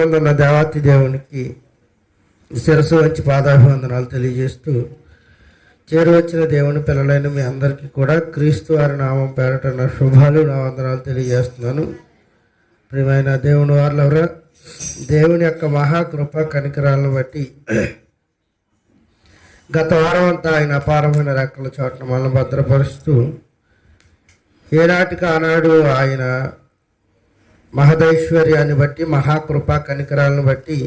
పరమందున్న దేవాతి దేవునికి శిరస్సు వంచి పాదాభివందనాలు తెలియజేస్తూ చేరువచ్చిన దేవుని పిల్లలైన మీ అందరికీ కూడా క్రీస్తు వారి నామం పేరట నా శుభాలు నా వందనాలు తెలియజేస్తున్నాను. ప్రియమైన దేవుని వారులెవరా, దేవుని యొక్క మహాకృప కనికరాలను బట్టి గత వారం అంతా ఆయన అపారమైన రెక్కల చోట్ల మనల్ని భద్రపరుస్తూ ఏనాటికి ఆనాడు ఆయన మహదైశ్వర్యాన్ని బట్టి మహాకృప కనికరాలను బట్టి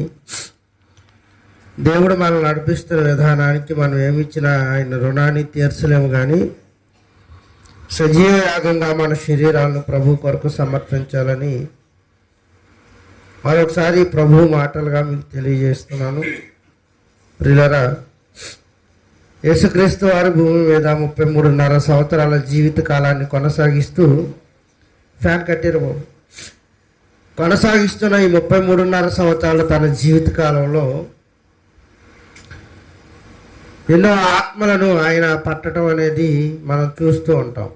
దేవుడు మనం నడిపిస్తున్న విధానానికి మనం ఏమిచ్చినా ఆయన రుణాన్ని తీర్చలేము. కానీ సజీవ యాగంగా మన శరీరాలను ప్రభు కొరకు సమర్పించాలని మరొకసారి ప్రభు మాటలుగా మీకు తెలియజేస్తున్నాను. ప్రియులారా, యేసుక్రీస్తు వారు భూమి మీద 33.5 సంవత్సరాల జీవిత కాలాన్ని కొనసాగిస్తూ ఫ్యాన్ కట్టారు బాబు కొనసాగిస్తున్న ఈ 33.5 సంవత్సరాల తన జీవిత కాలంలో ఎన్నో ఆత్మలను ఆయన పట్టడం అనేది మనం చూస్తూ ఉంటాం.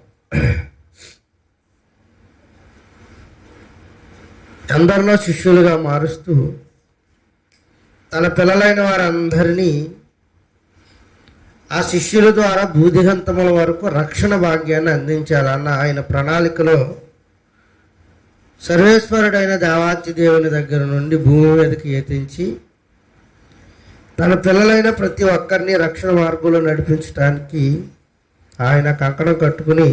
అందరిలో శిష్యులుగా మారుస్తూ తన పిల్లలైన వారందరినీ ఆ శిష్యుల ద్వారా భూదిగంతముల వరకు రక్షణ భాగ్యాన్ని అందించాలన్న ఆయన ప్రణాళికలో సర్వేశ్వరుడైన దేవాతి దేవుని దగ్గర నుండి భూమి మీదకి ఎత్తించి తన పిల్లలైన ప్రతి ఒక్కరిని రక్షణ మార్గంలో నడిపించడానికి ఆయన కంకణం కట్టుకుని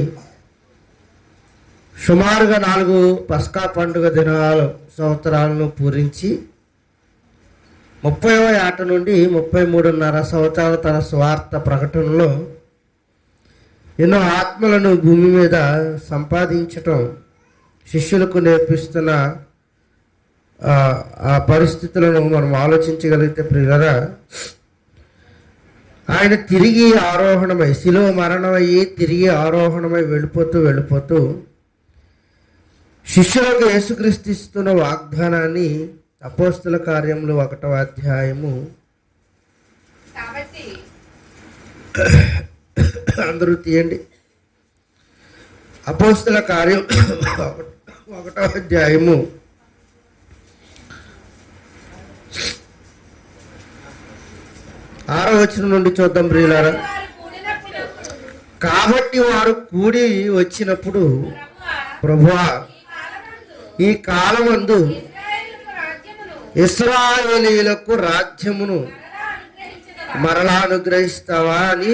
సుమారుగా 4 పస్కా పండుగ సంవత్సరాలను పూరించి 30వ ఏట నుండి 33.5 సంవత్సరాల తన స్వార్థ ప్రకటనలో ఎన్నో ఆత్మలను భూమి మీద సంపాదించటం శిష్యులకు నేర్పిస్తున్న ఆ పరిస్థితులను మనం ఆలోచించగలిగితే ప్రియులారా, ఆయన తిరిగి ఆరోహణమై శిలువ మరణమయ్యి తిరిగి ఆరోహణమై వెళ్ళిపోతూ శిష్యులకు యేసుక్రీస్తు ఇస్తున్న వాగ్దానాన్ని అపోస్తల కార్యములు 1వ అధ్యాయము అందరూ తీయండి. అపోస్తల కార్యం 1వ అధ్యాయము 6వ వచనం నుండి చూద్దాం ప్రియులారా. కాబట్టి వారు కూడి వచ్చినప్పుడు, ప్రభువా, ఈ కాలమందు ఇశ్రాయేలీయులకు రాజ్యమును మరలా అనుగ్రహిస్తావా అని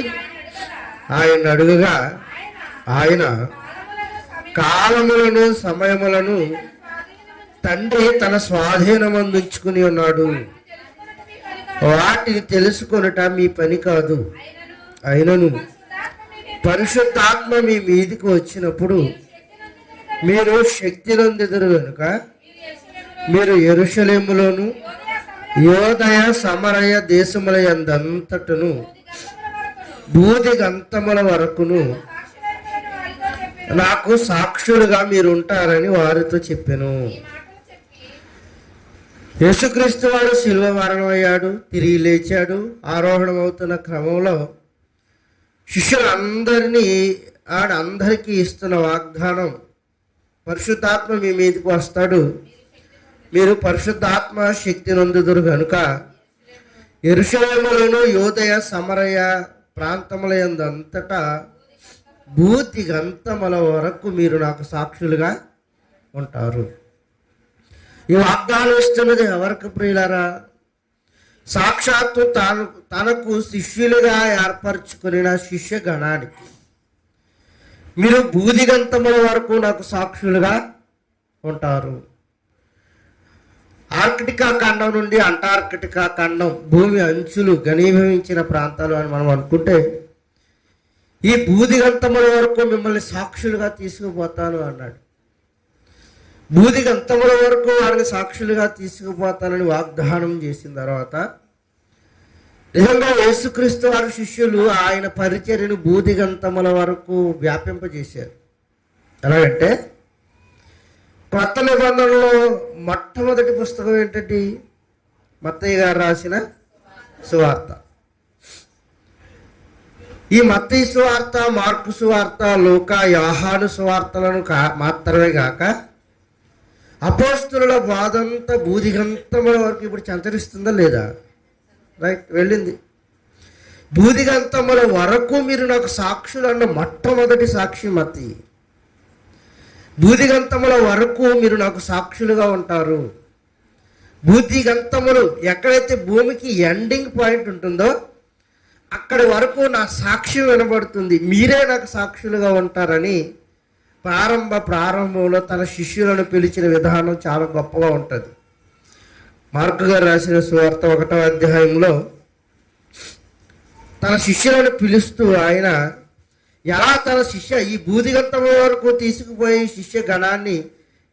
ఆయన అడుగగా, ఆయన కాలములను సమయములను తండ్రి తన స్వాధీనమందుంచుకుని ఉన్నాడు, వాటిని తెలుసుకొనుట మీ పని కాదు. అయినను పరిశుద్ధాత్మ మీ మీదికి వచ్చినప్పుడు మీరు శక్తి నొందెదరు కనుక మీరు యెరూషలేములోను యోదయ సమరయ దేశముల యందంతటను భూదిగంతముల వరకును నాకు సాక్షులుగా మీరు ఉంటారని వారితో చెప్పాను. యేసుక్రీస్తు వారు శిలువ మరణమయ్యాడు, తిరిగి లేచాడు. ఆరోహణం అవుతున్న క్రమంలో శిష్యులందరినీ అందరికీ ఇస్తున్న వాగ్దానం, పరిశుద్ధాత్మ మీ మీదకి వస్తాడు, మీరు పరిశుద్ధాత్మ శక్తి నొందుదురు కనుక యెరూషలేములోను యోదయ సమరయ ప్రాంతముల యందంతటా భూదిగంతముల వరకు మీరు నాకు సాక్షులుగా ఉంటారు. ఈ వాగ్దానం ఇస్తున్నది ఎవరికి ప్రియులారా? సాక్షాత్తు తనకు శిష్యులుగా ఏర్పరచుకున్న శిష్య గణానికి. మీరు భూదిగంతముల వరకు నాకు సాక్షులుగా ఉంటారు. ఆర్కిటికా ఖండం నుండి అంటార్కిటికా ఖండం, భూమి అంచులు ఘనీభవించిన ప్రాంతాలు అని మనం అనుకుంటే, ఈ భూదిగంతముల వరకు మిమ్మల్ని సాక్షులుగా తీసుకుపోతాను అన్నాడు. భూదిగంతముల వరకు వారిని సాక్షులుగా తీసుకుపోతానని వాగ్దానం చేసిన తర్వాత నిజంగా యేసుక్రీస్తు వారి శిష్యులు ఆయన పరిచర్యను భూదిగంతముల వరకు వ్యాపింపజేశారు. ఎలాగంటే కొత్త నిబంధనలో మొట్టమొదటి పుస్తకం ఏంటంటే మత్తయి గారు రాసిన సువార్త. ఈ మత్తయి సువార్త, మార్కు సువార్త, లూకా, యోహాను సువార్తలను మాత్రమే కాక అపోస్తుల బాధంతా బూదిగంతముల వరకు ఇప్పుడు సంచరిస్తుందా లేదా? రైట్, వెళ్ళింది. బూదిగంతముల వరకు మీరు నాకు సాక్షులు అన్న మొట్టమొదటి సాక్షి మత్తి. బూదిగంతముల వరకు మీరు నాకు సాక్షులుగా ఉంటారు. బూదిగంతములు ఎక్కడైతే భూమికి ఎండింగ్ పాయింట్ ఉంటుందో అక్కడి వరకు నా సాక్ష్యం వినబడుతుంది, మీరే నాకు సాక్షులుగా ఉంటారని ప్రారంభంలో తన శిష్యులను పిలిచిన విధానం చాలా గొప్పగా ఉంటుంది. మార్కు గారు రాసిన సువార్త 1వ అధ్యాయంలో తన శిష్యులను పిలుస్తూ ఆయన ఎలా తన ఈ బూదిగంతం వరకు తీసుకుపోయి శిష్య గణాన్ని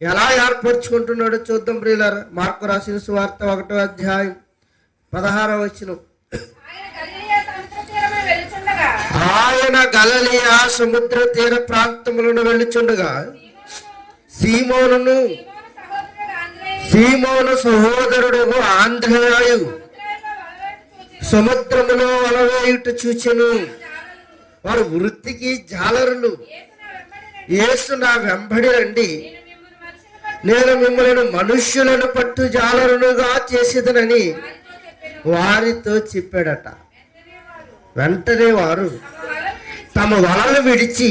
ఎలా ఏర్పరచుకుంటున్నాడో చూద్దాం ప్రియులారా. మార్కు రాసిన సువార్త 1వ అధ్యాయం 16వ వచనం. ఆయన గలిలయ సముద్ర తీర ప్రాంతములను వెళ్ళుచుండగా సీమోను సహోదరుడు ఆంద్రేయు సముద్రములో వలవేయుట చూచెను. వారు వృత్తికి జాలరులు. యేసు నా వెంబడి రండి, నేను మిమ్మల్ని మనుష్యులను పట్టు జాలరులుగా చేసేదనని వారితో చెప్పాడట. వెంటనే వారు తమ వలలు విడిచి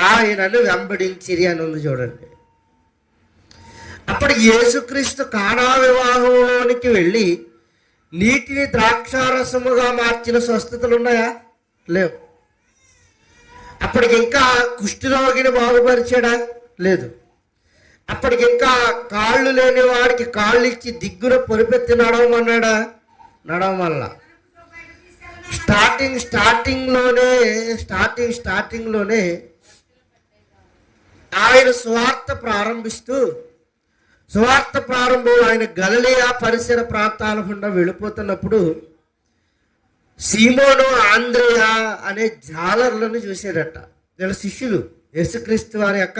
ఆయనను వెంబడించిరి అని ఉంది చూడండి. అప్పటికి యేసుక్రీస్తు కానా వివాహంలోనికి వెళ్ళి నీటిని ద్రాక్షారసముగా మార్చిన స్వస్థతలు ఉన్నాయా? లేవు. అప్పటికి ఇంకా కుష్ఠరోగిని బాగుపరిచాడా? లేదు. అప్పటికి ఇంకా కాళ్ళు లేని వాడికి కాళ్ళు ఇచ్చి దిగ్గున పొరిపెత్తి నడవమన్నాడా? నడవమల్లా. స్టార్టింగ్లోనే ఆయన సువార్త ప్రారంభం ఆయన గలిలయ పరిసర ప్రాంతాల గుండా వెళ్ళిపోతున్నప్పుడు సీమోను ఆంద్రేయ అనే జాలర్లను చూశాడట. వీళ్ళ శిష్యులు, యేసుక్రీస్తు వారి యొక్క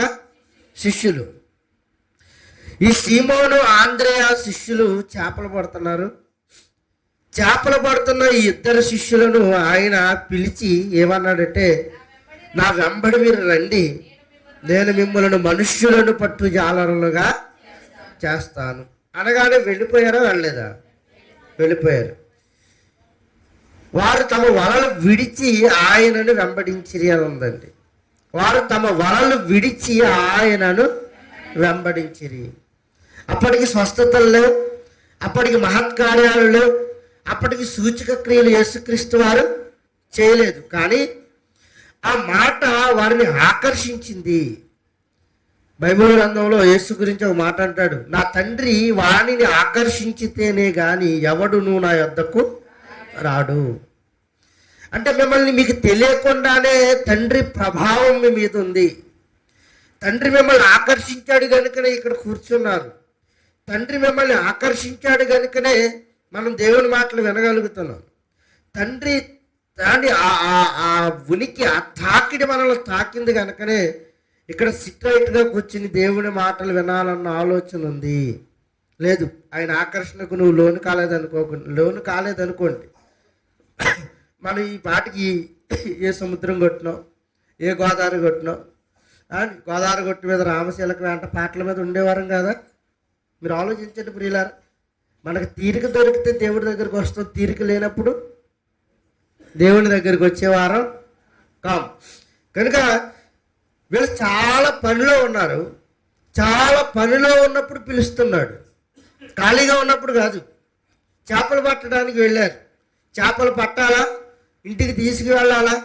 శిష్యులు. ఈ సీమోను ఆంద్రేయ శిష్యులు చేపలు పడుతున్నారు. చేపలు పడుతున్న ఈ ఇద్దరు శిష్యులను ఆయన పిలిచి ఏమన్నాడంటే, నా వెంబడి మీరు రండి, నేను మిమ్మల్ని మనుష్యులను పట్టు జాలరులుగా చేస్తాను అనగానే వెళ్ళిపోయారా? వెళ్ళలేదా? వెళ్ళిపోయారు. వారు తమ వలలు విడిచి ఆయనను వెంబడించిరి అని ఉందండి. వారు తమ వలలు విడిచి ఆయనను వెంబడించిరి. అప్పటికి స్వస్థతలు లేవు, అప్పటికి మహత్కార్యాలు లేవు, అప్పటికి సూచక క్రియలు యేసుక్రీస్తు వారు చేయలేదు. కానీ ఆ మాట వారిని ఆకర్షించింది. బైబిల్ గ్రంథంలో యేసు గురించి ఒక మాట అంటాడు, నా తండ్రి వాణిని ఆకర్షించితేనే గాని ఎవడును నా యొద్దకు రాడు. అంటే మిమ్మల్ని మీకు తెలియకుండానే తండ్రి ప్రభావం మీ మీద ఉంది. తండ్రి మిమ్మల్ని ఆకర్షించాడు కనుకనే ఇక్కడ కూర్చున్నారు. తండ్రి మిమ్మల్ని ఆకర్షించాడు కనుకనే మనం దేవుని మాటలు వినగలుగుతున్నాం. తండ్రి ఆ ఉనికి, ఆ తాకిడి మనల్ని తాకింది కనుకనే ఇక్కడ సిట్రైట్గా కూర్చుని దేవుని మాటలు వినాలన్న ఆలోచన ఉంది. లేదు, ఆయన ఆకర్షణకు నువ్వు లోను కాలేదనుకోండి, మనం ఈ పాటికి ఏ సముద్రం కొట్టినాం, ఏ గోదావరి కొట్టినాం, గోదావరి కొట్టి మీద రామశీలక వెంట పాటల మీద ఉండేవారం కదా. మీరు ఆలోచించండి ప్రియులారా. మనకు తీరిక దొరికితే దేవుడి దగ్గరికి వస్తాం, తీరిక లేనప్పుడు దేవుని దగ్గరికి వచ్చేవారం కాం. కనుక వీళ్ళు చాలా పనిలో ఉన్నారు. చాలా పనిలో ఉన్నప్పుడు పిలుస్తున్నాడు, ఖాళీగా ఉన్నప్పుడు కాదు. చేపలు పట్టడానికి వెళ్ళారు. చేపలు పట్టాలా, ఇంటికి తీసుకువెళ్ళాలా,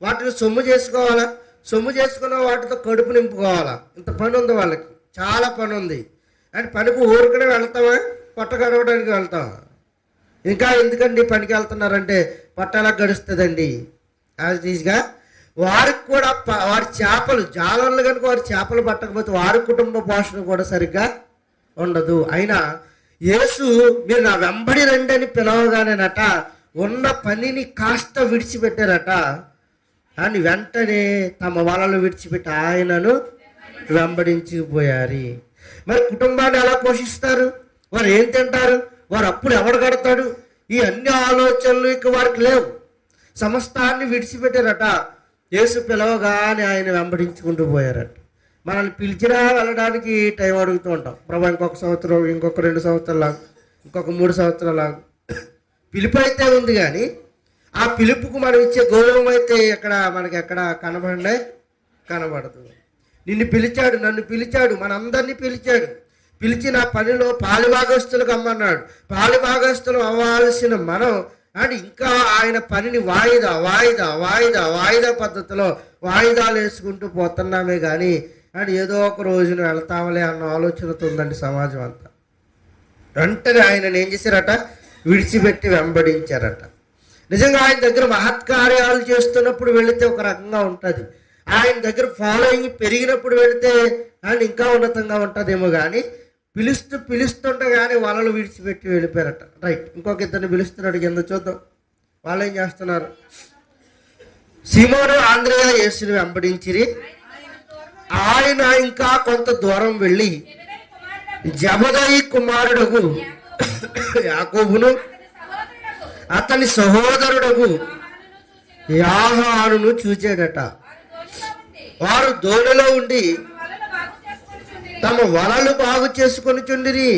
వాటిని సొమ్ము చేసుకోవాలా, సొమ్ము చేసుకున్న వాటితో కడుపు నింపుకోవాలా. ఇంత పని ఉంది వాళ్ళకి, చాలా పని ఉంది. అంటే పనికి ఊరుకునే వెళ్తామా, పొట్ట గడవడానికి వెళ్తాం. ఇంకా ఎందుకండి పనికి వెళ్తున్నారంటే పొట్ట ఎలా గడుస్తుందండి. యాజ్ ఈజ్గా వారికి కూడా వారి చేపలు జాలర్లు కనుక వారి చేపలు పట్టకపోతే వారి కుటుంబ పోషణ కూడా సరిగ్గా ఉండదు. అయినా యేసు మీరు నా వెంబడి రండి అని పిలవగానేనట ఉన్న పనిని కాస్త విడిచిపెట్టారట. అని వెంటనే తమ వలలు విడిచిపెట్టి ఆయనను వెంబడించిపోయారు. మరి కుటుంబాన్ని ఎలా పోషిస్తారు? వారు ఏం తింటారు? వారు అప్పుడు ఎవడు కడతాడు? ఈ అన్ని ఆలోచనలు ఇక వారికి లేవు. సమస్తాన్ని విడిచిపెట్టారట. యేసు పిలవగానే ఆయన వెంబడించుకుంటూ పోయారట. మనల్ని పిలిచినా వెళ్ళడానికి టైం అడుగుతూ ఉంటాం. ప్రభా ఇంకొక సంవత్సరం, ఇంకొక 2 సంవత్సరాలు, ఇంకొక 3 సంవత్సరాలు. పిలుపు అయితే ఉంది, కానీ ఆ పిలుపుకు మనం ఇచ్చే గౌరవం అయితే మనకి ఎక్కడ కనబడదు. నిన్ను పిలిచాడు, నన్ను పిలిచాడు, మనందరినీ పిలిచాడు. పిలిచి నా పనిలో పాలిభాగస్తులకు అమ్మన్నాడు. పాలిభాగస్తులు అవ్వాల్సిన మనం అండ్ ఇంకా ఆయన పనిని వాయిదా పద్ధతిలో వాయిదాలు వేసుకుంటూ పోతున్నామే కానీ అండ్ ఏదో ఒక రోజున వెళ్తామలే అన్న ఆలోచనతో ఉందండి సమాజం అంతా. వెంటనే ఆయనను ఏం చేశారట? విడిచిపెట్టి వెంబడించారట. నిజంగా ఆయన దగ్గర మహత్కార్యాలు చేస్తున్నప్పుడు వెళితే ఒక రకంగా ఉంటుంది. ఆయన దగ్గర ఫాలోయింగ్ పెరిగినప్పుడు వెళితే ఆయన ఇంకా ఉన్నతంగా ఉంటుందేమో, కానీ పిలుస్తుండగానే వలలు విడిచిపెట్టి వెళ్ళిపోయారట. రైట్, ఇంకొక ఇద్దరిని పిలుస్తున్నాడు కింద, చూద్దాం వాళ్ళు ఏం చేస్తున్నారు. సీమోను ఆంద్రేయ యేసుని వెంబడించిరి. ఆయన ఇంకా కొంత దూరం వెళ్ళి జబదయి కుమారుడగు యాకోబును అతని సహోదరుడగు యోహానును చూచాడట. వారు దోణిలో ఉండి తమ వలలు బాగు చేసుకొని చుండిరి.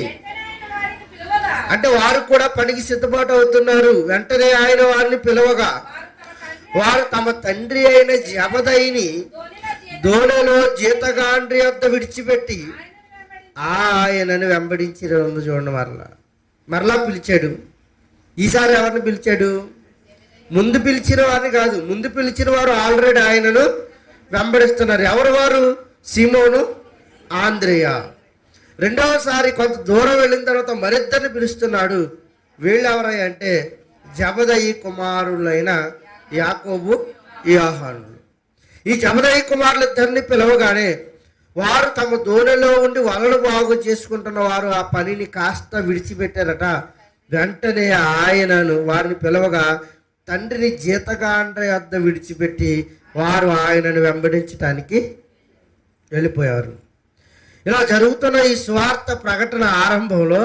అంటే వారు కూడా పనికి సిద్ధపాటు అవుతున్నారు. వెంటనే ఆయన వారిని పిలవగా వారు తమ తండ్రి అయిన జబదయిని దోణిలో జీతగాండ్రి వద్ద విడిచిపెట్టి ఆయనను వెంబడించి చూడండి. మరలా పిలిచాడు. ఈసారి ఎవరిని పిలిచాడు? ముందు పిలిచిన వారిని కాదు, ముందు పిలిచిన వారు ఆల్రెడీ ఆయనను వెంబడిస్తున్నారు. ఎవరు వారు? సీమోను, ఆంద్రేయ. రెండవసారి కొంత దూరం వెళ్ళిన తర్వాత మరిద్దరిని పిలుస్తున్నాడు. వీళ్ళు ఎవరై అంటే జబదయి కుమారులైన యాకోబు, యోహాను. ఈ జబదయి కుమారులిద్దరిని పిలవగానే వారు తమ దోణిలో ఉండి వలలు బాగు చేసుకుంటున్న వారు ఆ పనిని కాస్త విడిచిపెట్టారట. వెంటనే ఆయనను వారిని పిలవగా తండ్రిని జీతగాండ్ర వద్ద విడిచిపెట్టి వారు ఆయనను వెంబడించడానికి వెళ్ళిపోయారు. ఇలా జరుగుతున్న ఈ స్వార్థ ప్రకటన ఆరంభంలో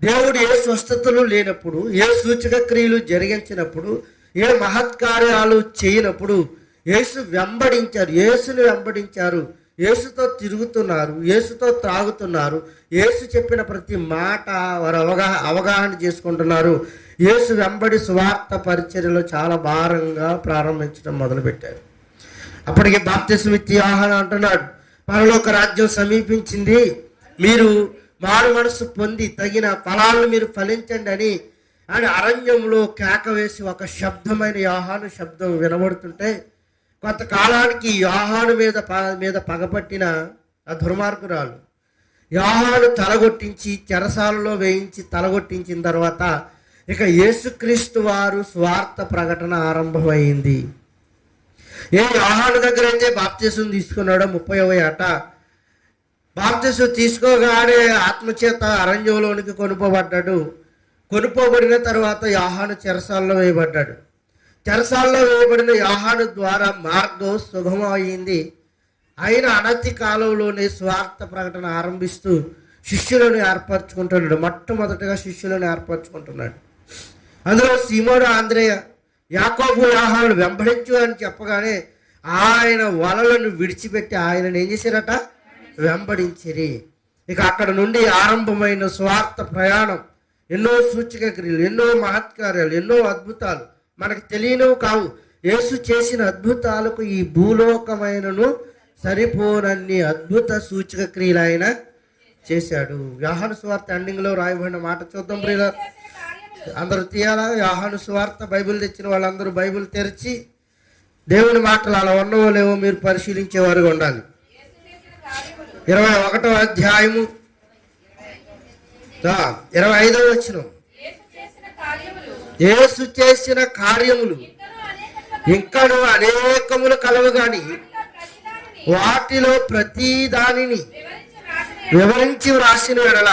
దేవుడు ఏ స్వస్థతలు లేనప్పుడు, ఏ సూచక క్రియలు జరిగించినప్పుడు, ఏ మహత్కార్యాలు చేయనప్పుడు యేసుని వెంబడించారు. యేసుతో తిరుగుతున్నారు, యేసుతో త్రాగుతున్నారు, యేసు చెప్పిన ప్రతి మాట వారు అవగాహన చేసుకుంటున్నారు. యేసు వెంబడి స్వార్థ పరిచర్యలో చాలా భారంగా ప్రారంభించడం మొదలుపెట్టారు. అప్పటికి బాప్తిస్మం ఇచ్చి యోహాను అంటున్నాడు, పరలోక రాజ్యం సమీపించింది, మీరు మారు మనసు పొంది తగిన ఫలాలను మీరు ఫలించండి అని అరణ్యంలో కేక వేసి ఒక శబ్దమైన యోహాను శబ్దం వినబడుతుంటే కొంతకాలానికి యోహాను మీద పగపట్టిన ఆ దుర్మార్గురాలు యోహాను తలగొట్టించి చెరసాలలో వేయించి తలగొట్టించిన తర్వాత ఇక యేసుక్రీస్తు వారు స్వార్థ ప్రకటన ఆరంభమైంది. ఏ యోహాను దగ్గర అయితే బాప్తిసం తీసుకున్నాడో 30వ ఏట బాప్తిసం తీసుకోగానే ఆత్మచేత అరణ్యంలోనికి కొనుపోబడిన తర్వాత యోహాను చెరసాలలో వేయబడ్డాడు. చెరసాలలో వేయబడిన యోహాను ద్వారా మార్గం సుగమమైంది. ఆయన అనతి కాలంలోనే స్వార్థ ప్రకటన ఆరంభిస్తూ శిష్యులను ఏర్పరచుకుంటున్నాడు. మొట్టమొదటిగా శిష్యులను ఏర్పరచుకుంటున్నాడు. అందులో సీమోను, ఆంద్రేయ, యాకోబు, యోహాను వెంబడించు అని చెప్పగానే ఆయన వలలను విడిచిపెట్టి ఆయనను ఏం చేశారట? వెంబడించిరి. ఇక అక్కడ నుండి ఆరంభమైన స్వార్థ ప్రయాణం. ఎన్నో సూచక క్రియలు, ఎన్నో మహత్కార్యాలు, ఎన్నో అద్భుతాలు మనకు తెలియనివి కావు. యేసు చేసిన అద్భుతాలకు ఈ భూలోకమైనను సరిపోనన్ని అద్భుత సూచక క్రియలు ఆయన చేశాడు. యోహాను సువార్త ఎండింగ్లో రాయబడిన మాట చూద్దాం ప్రియులారా. అందరూ తీయాలా? యోహాను సువార్త బైబిల్ తెచ్చిన వాళ్ళందరూ బైబిల్ తెరిచి దేవుని మాటలు అలా ఉన్నవో లేవో మీరు పరిశీలించేవారుగా ఉండాలి. 21వ అధ్యాయము 25వ వచనం. యేసు చేసిన కార్యములు ఇంకను అనేకములు కలవు గాని వాటిలో ప్రతి దానిని వివరించి వ్రాసిన ఎడల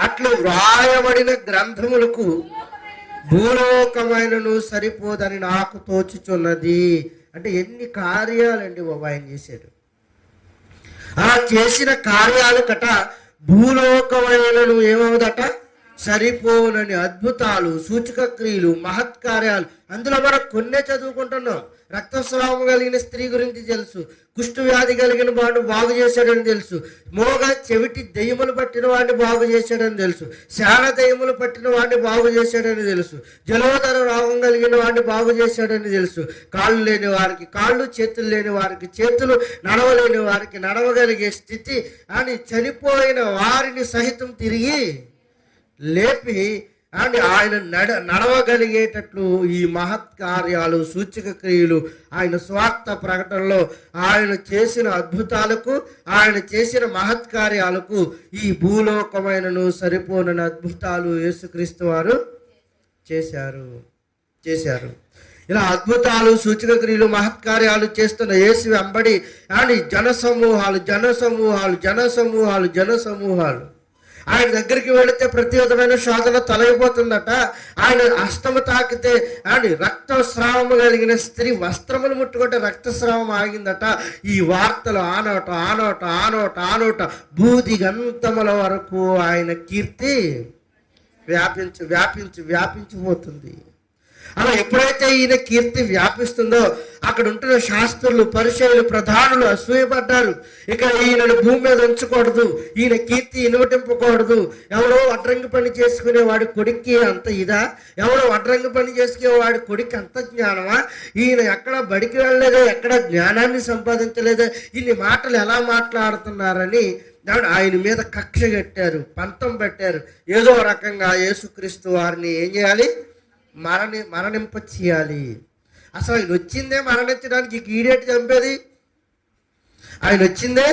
అట్లు వ్రాయబడిన గ్రంథములకు భూలోకమైనను సరిపోదని నాకు తోచుచున్నది. అంటే ఎన్ని కార్యాలండి బాబా ఆయన చేశాడు. అలా చేసిన కార్యాలు కట భూలోకమైనను ఏమవుదట? సరిపోనని అద్భుతాలు, సూచక క్రియలు, మహత్కార్యాలు. అందులో మనం కొన్నే చదువుకుంటున్నాం. రక్తస్రావం కలిగిన స్త్రీ గురించి తెలుసు, కుష్టు వ్యాధి కలిగిన వాడిని బాగు చేశాడని తెలుసు, మోగ చెవిటి దెయ్యములు పట్టిన వాడిని బాగు చేశాడని తెలుసు, శాన దెయ్యములు పట్టిన వాడిని బాగు చేశాడని తెలుసు, జలోదర రోగం కలిగిన వాడిని బాగు చేశాడని తెలుసు, కాళ్ళు లేని వారికి కాళ్ళు, చేతులు లేని వారికి చేతులు, నడవలేని వారికి నడవగలిగే స్థితి అని చనిపోయిన వారిని సహితం తిరిగి లేపి అని ఆయన నడవగలిగేటట్లు ఈ మహత్కార్యాలు, సూచక క్రియలు, ఆయన స్వార్థ ప్రకటనలో ఆయన చేసిన అద్భుతాలకు, ఆయన చేసిన మహత్కార్యాలకు ఈ భూలోకమైనను సరిపోనని అద్భుతాలు యేసుక్రీస్తు వారు చేశారు. ఇలా అద్భుతాలు, సూచక క్రియలు, మహత్కార్యాలు చేస్తున్న యేసు వెంబడి అని జనసమూహాలు ఆయన దగ్గరికి వెళితే ప్రతి విధమైన శోధన తొలగిపోతుందట. ఆయన హస్తము తాకితే అని రక్తస్రావము కలిగిన స్త్రీ వస్త్రములు ముట్టుకుంటే రక్తస్రావం ఆగిందట. ఈ వార్తలు ఆనోట భూదిగంతముల వరకు ఆయన కీర్తి వ్యాపించిపోతుంది. అలా ఎప్పుడైతే ఈయన కీర్తి వ్యాపిస్తుందో అక్కడ ఉంటున్న శాస్త్రులు, పరిచయులు, ప్రధానులు అసూయపడ్డారు. ఇక ఈయనను భూమి మీద ఉంచకూడదు, ఈయన కీర్తి ఇనుమటింపకూడదు. ఎవరో వడ్రంగి పని చేసుకునే వాడి కొడుక్కి అంత ఇదా? ఎవరో వడ్రంగి పని చేసుకునే వాడి కొడుక్కి అంత జ్ఞానమా? ఈయన ఎక్కడ బడికి వెళ్ళలేదే, ఎక్కడ జ్ఞానాన్ని సంపాదించలేదే, ఇన్ని మాటలు ఎలా మాట్లాడుతున్నారని ఆయన మీద కక్ష కట్టారు, పంతం పెట్టారు. ఏదో రకంగా యేసుక్రీస్తు వారిని ఏం చేయాలి? మరణింప చేయాలి. అసలు ఆయన వచ్చిందే మరణించడానికి, ఈడేటి చంపేది? ఆయన వచ్చిందే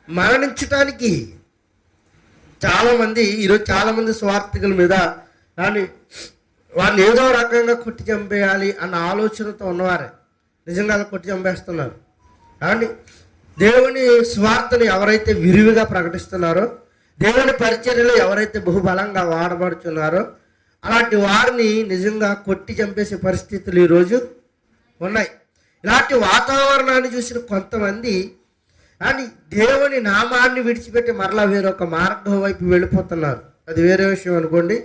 మరణించటానికి. చాలామంది స్వార్థికుల మీద వాళ్ళని ఏదో రకంగా కొట్టి చంపేయాలి అన్న ఆలోచనతో ఉన్నవారే నిజంగా కొట్టి చంపేస్తున్నారు. కానీ దేవుని స్వార్థను ఎవరైతే విరివిగా ప్రకటిస్తున్నారో, దేవుని పరిచర్యలో ఎవరైతే బహుబలంగా వాడబడుతున్నారో అలాంటి వారిని నిజంగా కొట్టి చంపేసే పరిస్థితులు ఈరోజు ఉన్నాయి. ఇలాంటి వాతావరణాన్ని చూసిన కొంతమంది అని దేవుని నామాన్ని విడిచిపెట్టి మరలా వేరొక మార్గం వైపు వెళ్ళిపోతున్నారు. అది వేరే విషయం అనుకోండి.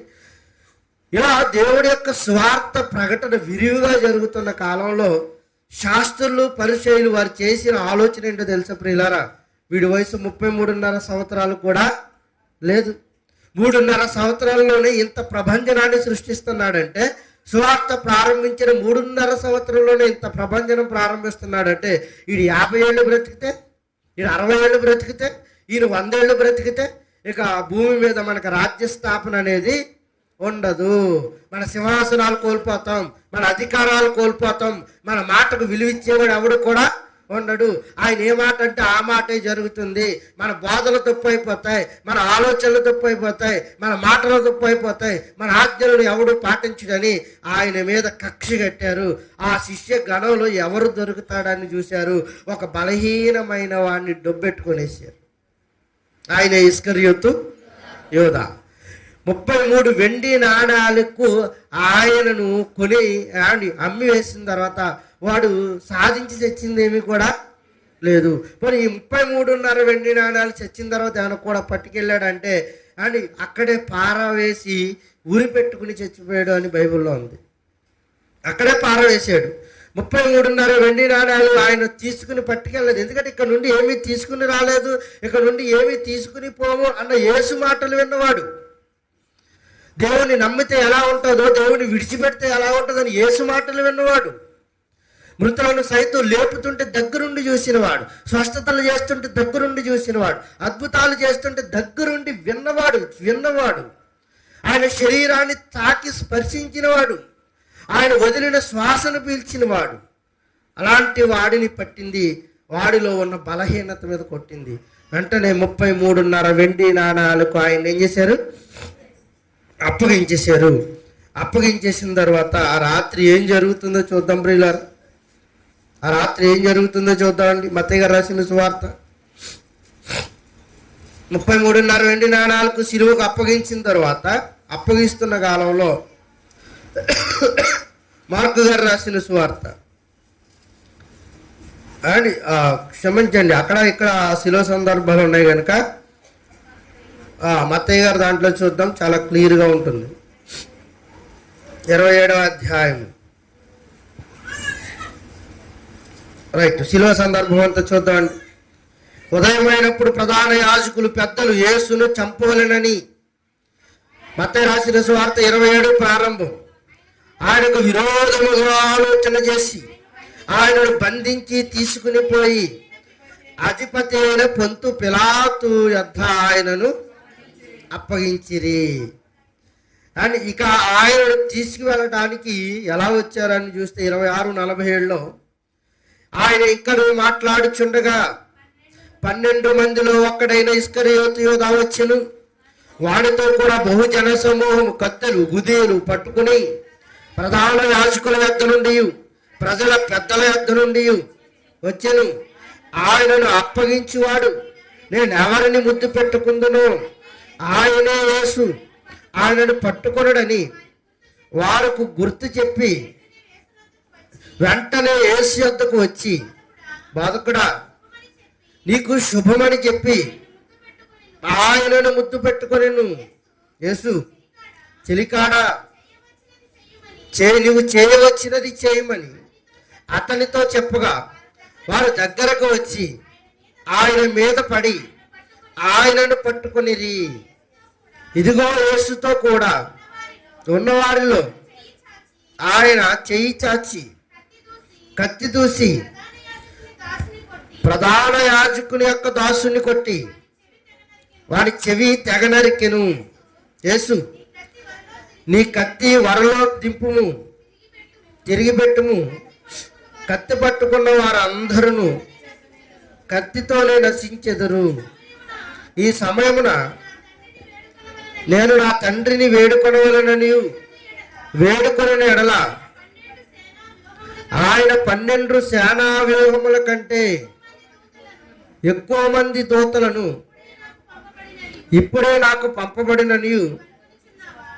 ఇలా దేవుడి యొక్క స్వార్థ ప్రకటన విరివిగా జరుగుతున్న కాలంలో శాస్త్రులు, పరిచయులు వారు చేసిన ఆలోచన ఏంటో తెలుసా ప్రియులారా? వీడి వయసు 33.5 సంవత్సరాలు కూడా లేదు. 3.5 సంవత్సరాల్లోనే ఇంత ప్రభంజనాన్ని సృష్టిస్తున్నాడంటే, సువార్త ప్రారంభించిన 3.5 సంవత్సరంలోనే ఇంత ప్రభంజనం ప్రారంభిస్తున్నాడంటే, ఈడు 50 ఏళ్ళు బ్రతికితే, ఈడు 60 ఏళ్ళు బ్రతికితే, ఈయన 100 ఏళ్ళు బ్రతికితే ఇక భూమి మీద మనకు రాజ్య స్థాపన అనేది ఉండదు. మన సింహాసనాలు కోల్పోతాం, మన అధికారాలు కోల్పోతాం, మన మాటకు విలువిచ్చేవాడు ఎవడు కూడా ఉండడు. ఆయన ఏ మాట అంటే ఆ మాటే జరుగుతుంది. మన బోధలు తప్పు అయిపోతాయి, మన ఆలోచనలు తప్పు అయిపోతాయి, మన మాటలు తప్పు అయిపోతాయి, మన ఆజ్ఞలను ఎవడు పాటించడని ఆయన మీద కక్ష కట్టారు. ఆ శిష్య గణంలో ఎవరు దొరుకుతాడని చూశారు. ఒక బలహీనమైన వాడిని డొబ్బెట్టుకునేసారు. ఆయన ఇస్కరియోతు యోధా. 33 వెండి నాణాలకు ఆయనను కొని అమ్మి వేసిన తర్వాత వాడు సాధించి తెచ్చింది ఏమీ కూడా లేదు. మరి ఈ 33.5 వెండి నాణాలు తెచ్చిన తర్వాత ఆయన కూడా పట్టుకెళ్ళాడంటే అని అక్కడే పారవేసి ఉరి పెట్టుకుని చచ్చిపోయాడు అని బైబిల్లో ఉంది. అక్కడే పారవేశాడు. 33.5 వెండి నాణాలు ఆయన తీసుకుని పట్టుకెళ్ళలేదు. ఎందుకంటే ఇక్కడ నుండి ఏమీ తీసుకుని రాలేదు, ఇక్కడ నుండి ఏమీ తీసుకుని పోము అన్న యేసు మాటలు విన్నవాడు. దేవుని నమ్మితే ఎలా ఉంటుందో, దేవుని విడిచిపెడితే ఎలా ఉంటుందని యేసు మాటలు విన్నవాడు. మృతులను సైతం లేపుతుంటే దగ్గరుండి చూసినవాడు, స్వస్థతలు చేస్తుంటే దగ్గరుండి చూసినవాడు, అద్భుతాలు చేస్తుంటే దగ్గరుండి విన్నవాడు, ఆయన శరీరాన్ని తాకి స్పర్శించినవాడు, ఆయన వదిలిన శ్వాసను పీల్చినవాడు. అలాంటి వాడిని పట్టింది, వాడిలో ఉన్న బలహీనత మీద కొట్టింది. వెంటనే 33.5 వెండి నాణాలకు ఆయన ఏం చేశారు? అప్పగించేశారు. అప్పగించేసిన తర్వాత ఆ రాత్రి ఏం జరుగుతుందో చూద్దాం ప్రియులారా. ఆ రాత్రి ఏం జరుగుతుందో చూద్దామండి. మత్తయి గారు రాసిన సువార్త 33.5 వెండి నాణాలకు సిలువకు అప్పగించిన తర్వాత, అప్పగిస్తున్న కాలంలో మార్కు గారు రాసిన సువార్త క్షమించండి, అక్కడ ఇక్కడ శిలువ సందర్భాలు ఉన్నాయి కనుక మత్తయ్య గారు దాంట్లో చూద్దాం, చాలా క్లియర్గా ఉంటుంది. 27వ అధ్యాయం. రైట్, శిలువ సందర్భం అంతా చూద్దామండి. ఉదయమైనప్పుడు ప్రధాన యాజకులు పెద్దలు యేసును చంపవలెనని, మత్తయి రాసిన సువార్త 27 ప్రారంభం, ఆయనకు విరోధముగా ఆలోచన చేసి ఆయనను బంధించి తీసుకుని పోయి అధిపతి అయిన పొంతు పిలాతు యొద్ద ఆయనను అప్పగించిరి. అని ఇక ఆయనను తీసుకువెళ్ళడానికి ఎలా వచ్చారని చూస్తే 26:47లో ఆయన ఇక్కడ మాట్లాడుచుండగా 12 మందిలో ఒక్కడైన ఇస్కరియోతు యూదా వచ్చెను. వాడితో కూడా బహుజన సమూహం కత్తెలు గుదీలు పట్టుకుని ప్రధాన యాజకుల యొద్ద నుండి ప్రజల పెద్దల యొద్ద నుండి వచ్చెను. ఆయనను అప్పగించువాడు నేను ఎవరిని ముద్దు పెట్టుకుందునో ఆయనే యేసు, ఆయనను పట్టుకొనడని వారికి గుర్తు చెప్పి వెంటనే యేసు యొద్దకు వచ్చి, బాధకుడా నీకు శుభమని చెప్పి ఆయనను ముద్దు పెట్టుకొనెను. యేసు, చెలికాడా నువ్వు చేయవచ్చినది చేయమని అతనితో చెప్పగా వారు దగ్గరకు వచ్చి ఆయన మీద పడి ఆయనను పట్టుకొనిరి. ఇదిగో యేసుతో కూడా ఉన్నవారిలో ఆయన చెయ్యి చాచి కత్తి దూసి ప్రధాన యాజకుని యొక్క దాసుని కొట్టి వాడి చెవి తెగ నరికెను. యేసు, నీ కత్తి వరలో దింపుము, తిరిగి పెట్టుము. కత్తి పట్టుకున్న వారందరూ కత్తితోనే నశించెదరు. ఈ సమయమున నేను నా తండ్రిని వేడుకొనవలనని వేడుకొనని ఎడల ఆయన 12 సేనా వ్యూహముల కంటే ఎక్కువ మంది దూతలను ఇప్పుడే నాకు పంపబడినని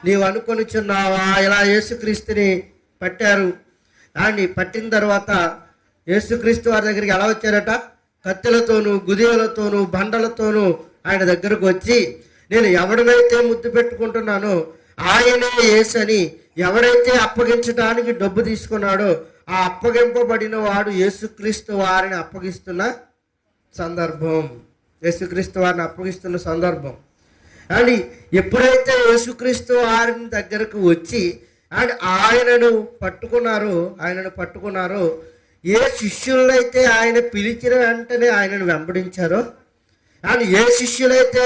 నీవు అనుకొనిచున్నావా? ఇలా యేసుక్రీస్తుని పట్టారు. అని పట్టిన తర్వాత యేసుక్రీస్తు వారి దగ్గరికి ఎలా వచ్చారట? కత్తెలతోనూ గుదియలతోనూ బండలతోనూ ఆయన దగ్గరకు వచ్చి, నేను ఎవరినైతే ముద్దు పెట్టుకుంటున్నానో ఆయనే యేసు అని ఎవరైతే అప్పగించడానికి డబ్బు తీసుకున్నాడో ఆ అప్పగింపబడిన వాడు యేసుక్రీస్తు వారిని అప్పగిస్తున్న సందర్భం. యేసుక్రీస్తు వారిని అప్పగిస్తున్న సందర్భం. అని ఎప్పుడైతే యేసుక్రీస్తు వారిని దగ్గరకు వచ్చి అండ్ ఆయనను పట్టుకున్నారో ఏ శిష్యులైతే ఆయన పిలిచిన వెంటనే ఆయనను వెంబడించారో అండ్ ఏ శిష్యులైతే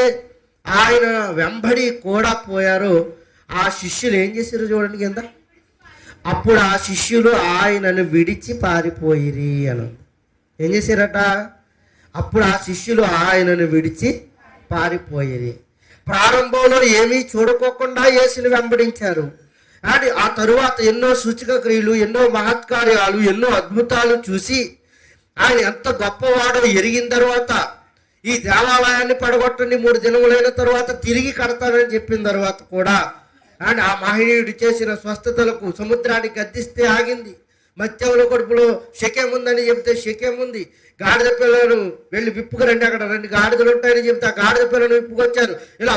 ఆయన వెంబడి కూడా పోయారో ఆ శిష్యులు ఏం చేశారు చూడండి కింద. అప్పుడు ఆ శిష్యులు ఆయనను విడిచి పారిపోయిరి అని ఏం చేశారట? అప్పుడు ఆ శిష్యులు ఆయనను విడిచి పారిపోయిరి. ప్రారంభంలో ఏమీ చూడుకోకుండా యేసుని వెంబడించారు. అండ్ ఆ తరువాత ఎన్నో సూచక క్రియలు, ఎన్నో మహత్కార్యాలు, ఎన్నో అద్భుతాలు చూసి ఆయన ఎంత గొప్పవాడో ఎరిగిన తర్వాత ఈ దేవాలయాన్ని పడగొట్టండి 3 దినములైన తర్వాత తిరిగి కడతానని చెప్పిన తర్వాత కూడా అండ్ ఆ మహనీయుడు చేసిన స్వస్థతలకు సముద్రాన్ని గద్దిస్తే ఆగింది. మత్స్యముల కడుపులో శకేముందని చెప్తే శకేముంది. గాడిద పిల్లలను వెళ్ళి విప్పుకురండి, అక్కడ 2 గాడిదలు ఉంటాయని చెప్తే ఆ గాడిద పిల్లలను విప్పుకొచ్చారు. ఇలా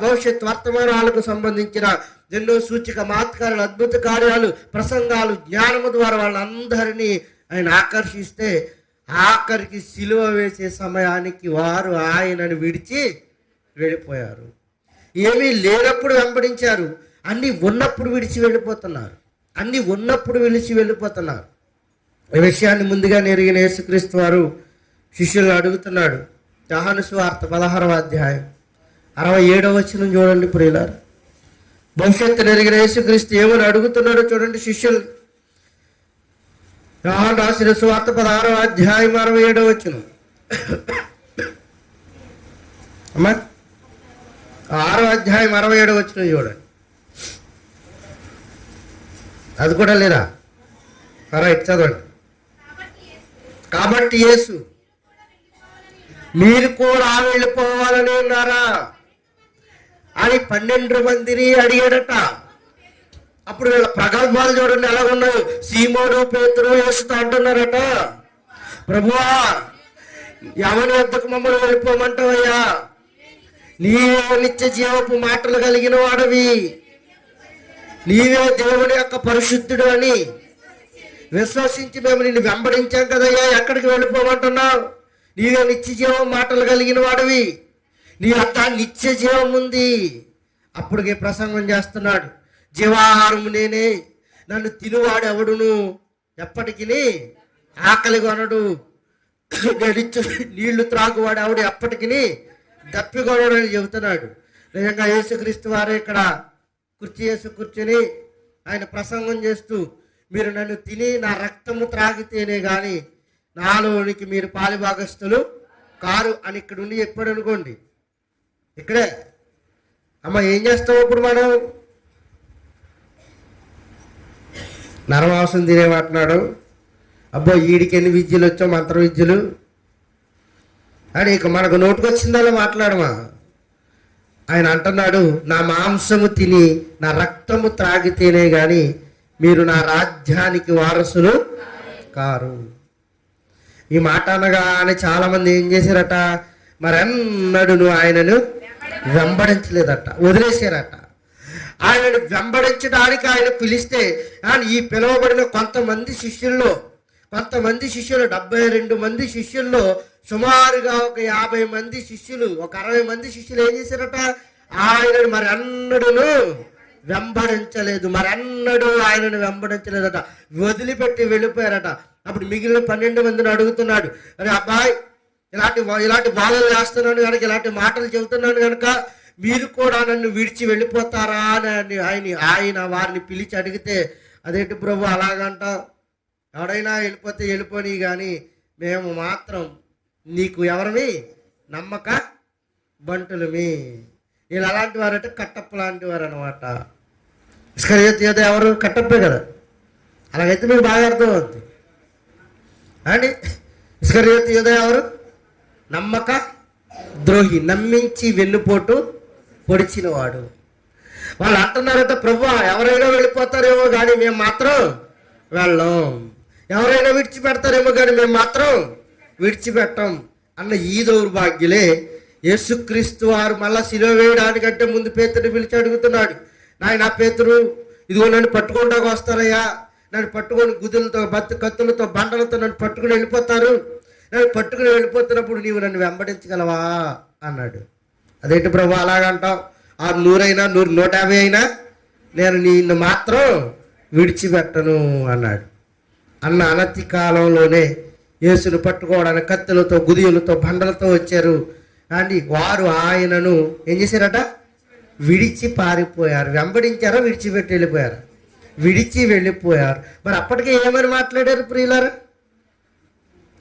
భవిష్యత్ వర్తమానాలకు సంబంధించిన ఎన్నో సూచిక మహత్కారాలు, అద్భుత కార్యాలు, ప్రసంగాలు, జ్ఞానము ద్వారా వాళ్ళందరినీ ఆయన ఆకర్షిస్తే ఆఖరికి సిలువ వేసే సమయానికి వారు ఆయనను విడిచి వెళ్ళిపోయారు. ఏమీ లేనప్పుడు వెంబడించారు, అన్నీ ఉన్నప్పుడు విడిచి వెళ్ళిపోతున్నారు. ఈ విషయాన్ని ముందుగా ఎరిగిన యేసుక్రీస్తు వారు శిష్యులను అడుగుతున్నాడు. యోహాను సువార్త 16వ అధ్యాయం 67వ వచనం చూడండి ప్రియులారా. భవిష్యత్తు ఎరిగిన యేసుక్రీస్తు ఏమని అడుగుతున్నాడో చూడండి శిష్యులు. యోహాను రాసిన సువార్త 16వ అధ్యాయం 67వ వచనం. అమ్మా 6వ అధ్యాయం 67వ వచనం చూడండి. అది కూడా లేదా? రైట్, చదవండి. కాబట్టి యేసు, మీరు కూడా వెళ్ళిపోవాలని ఉన్నారా అని 12 మందిని అడిగాడట. అప్పుడు వీళ్ళ ప్రగల్భాలు చూడండి ఎలాగున్నాయి. సీమోను పేతురు యేసుతో అంటున్నారట, ప్రభువా ఎవరి వద్దకు మమ్మల్ని వెళ్ళిపోమంటావయ్యా? నీవే నిత్య జీవపు మాటలు కలిగిన వాడవి, నీవే దేవుని యొక్క పరిశుద్ధుడు అని విశ్వసించి మేము నిన్ను వెంబడించాం కదయ్యా, ఎక్కడికి వెళ్ళిపోమంటున్నావు? నీవే నిత్య జీవం మాటలు కలిగిన వాడివి, నీ అంత నిత్య జీవం ఉంది. అప్పటికే ప్రసంగం చేస్తున్నాడు, జీవాహారము నేనే, నన్ను తినువాడు ఎవడును ఎప్పటికీ ఆకలి కొనడు, గడిచు నీళ్లు త్రాగువాడు ఎవడు ఎప్పటికీ దప్పికొనడు అని చెబుతున్నాడు. నిజంగా యేసుక్రీస్తు వారే ఇక్కడ కుర్చీ వేసి కూర్చొని ఆయన ప్రసంగం చేస్తూ, మీరు నన్ను తిని నా రక్తము త్రాగితేనే కానీ నాలోనికి మీరు పాలిభాగస్తులు కారు అని ఇక్కడ ఉండి చెప్పాడు అనుకోండి. ఇక్కడే అమ్మ ఏం చేస్తాం ఇప్పుడు మనం? నరమాంసం తినేమంటున్నాడు. అబ్బో వీడికి ఎన్ని విద్యలు వచ్చో, మంత్ర విద్యలు అని ఇక మనకు నోటుకొచ్చిందలా మాట్లాడమా. ఆయన అంటున్నాడు, నా మాంసము తిని నా రక్తము త్రాగితేనే కానీ మీరు నా రాజ్యానికి వారసులు కారు. ఈ మాట అనగానే చాలామంది ఏం చేశారట, మరెన్నడూ ఆయనను వెంబడించలేదట, వదిలేశారట. ఆయనను వెంబడించడానికి ఆయన పిలిస్తే ఈ పిలువబడిన కొంతమంది శిష్యుల్లో 72 మంది శిష్యుల్లో సుమారుగా ఒక 50 మంది శిష్యులు, ఒక 60 మంది శిష్యులు ఏం చేశారట, ఆయనను మరెన్నడూ వెంబడించలేదు, మరెన్నడూ ఆయనను వెంబడించలేదట, వదిలిపెట్టి వెళ్ళిపోయారట. అప్పుడు మిగిలిన 12 మందిని అడుగుతున్నాడు, అరే అబ్బాయి, ఇలాంటి బాధలు చేస్తున్నాను కనుక, ఇలాంటి మాటలు చెబుతున్నాను కనుక మీరు కూడా నన్ను విడిచి వెళ్ళిపోతారా అని ఆయన వారిని పిలిచి అడిగితే, అదేంటి ప్రభు అలాగంటావు, ఎవడైనా వెళ్ళిపోతే వెళ్ళిపోని, కానీ మేము మాత్రం నీకు ఎవరిని నమ్మక బంటులమి. వీళ్ళు అలాంటి వారంటే కట్టప్ప లాంటి వారు అనమాట. ఇస్కరియోతు యూదా ఎవరు? కట్టప్పే కదా. అలాగైతే మీకు బాగా అర్థం అవుతుంది అండి. ఇస్కరియోతు యూదా ఎవరు? నమ్మక ద్రోహి, నమ్మించి వెన్నుపోటు పొడిచినవాడు. వాళ్ళు అంటున్నారంటే, ప్రభు ఎవరైనా వెళ్ళిపోతారేమో కానీ మేము మాత్రం వెళ్ళం, ఎవరైనా విడిచిపెడతారేమో కానీ మేము మాత్రం విడిచిపెట్టాం అన్న ఈ దౌర్భాగ్యులే యేసుక్రీస్తు వారు మళ్ళా శిలువ వేయడానికంటే ముందు పేతురుని పిలిచి అడుగుతున్నాడు, నాయన పేతురు, ఇదిగో నన్ను పట్టుకోవడానికి వస్తారయ్యా, నన్ను పట్టుకొని గుదులతో కత్తులతో బండలతో నన్ను పట్టుకుని వెళ్ళిపోతారు, నన్ను పట్టుకుని వెళ్ళిపోతున్నప్పుడు నీవు నన్ను వెంబడించగలవా అన్నాడు. అదేంటి ప్రభు అలాగంటావు, 100 అయినా 150 అయినా నేను నిన్ను మాత్రం విడిచిపెట్టను అన్నాడు. అన్న అనతి కాలంలోనే యేసును పట్టుకోవడానికి కత్తులతో గుదియులతో బండలతో వచ్చారు అండి. వారు ఆయనను ఏం చేశారట, విడిచి పారిపోయారు. వెంబడించారా, విడిచిపెట్టి వెళ్ళిపోయారు? విడిచి వెళ్ళిపోయారు. మరి అప్పటికే ఏమని మాట్లాడారు ప్రియులారా?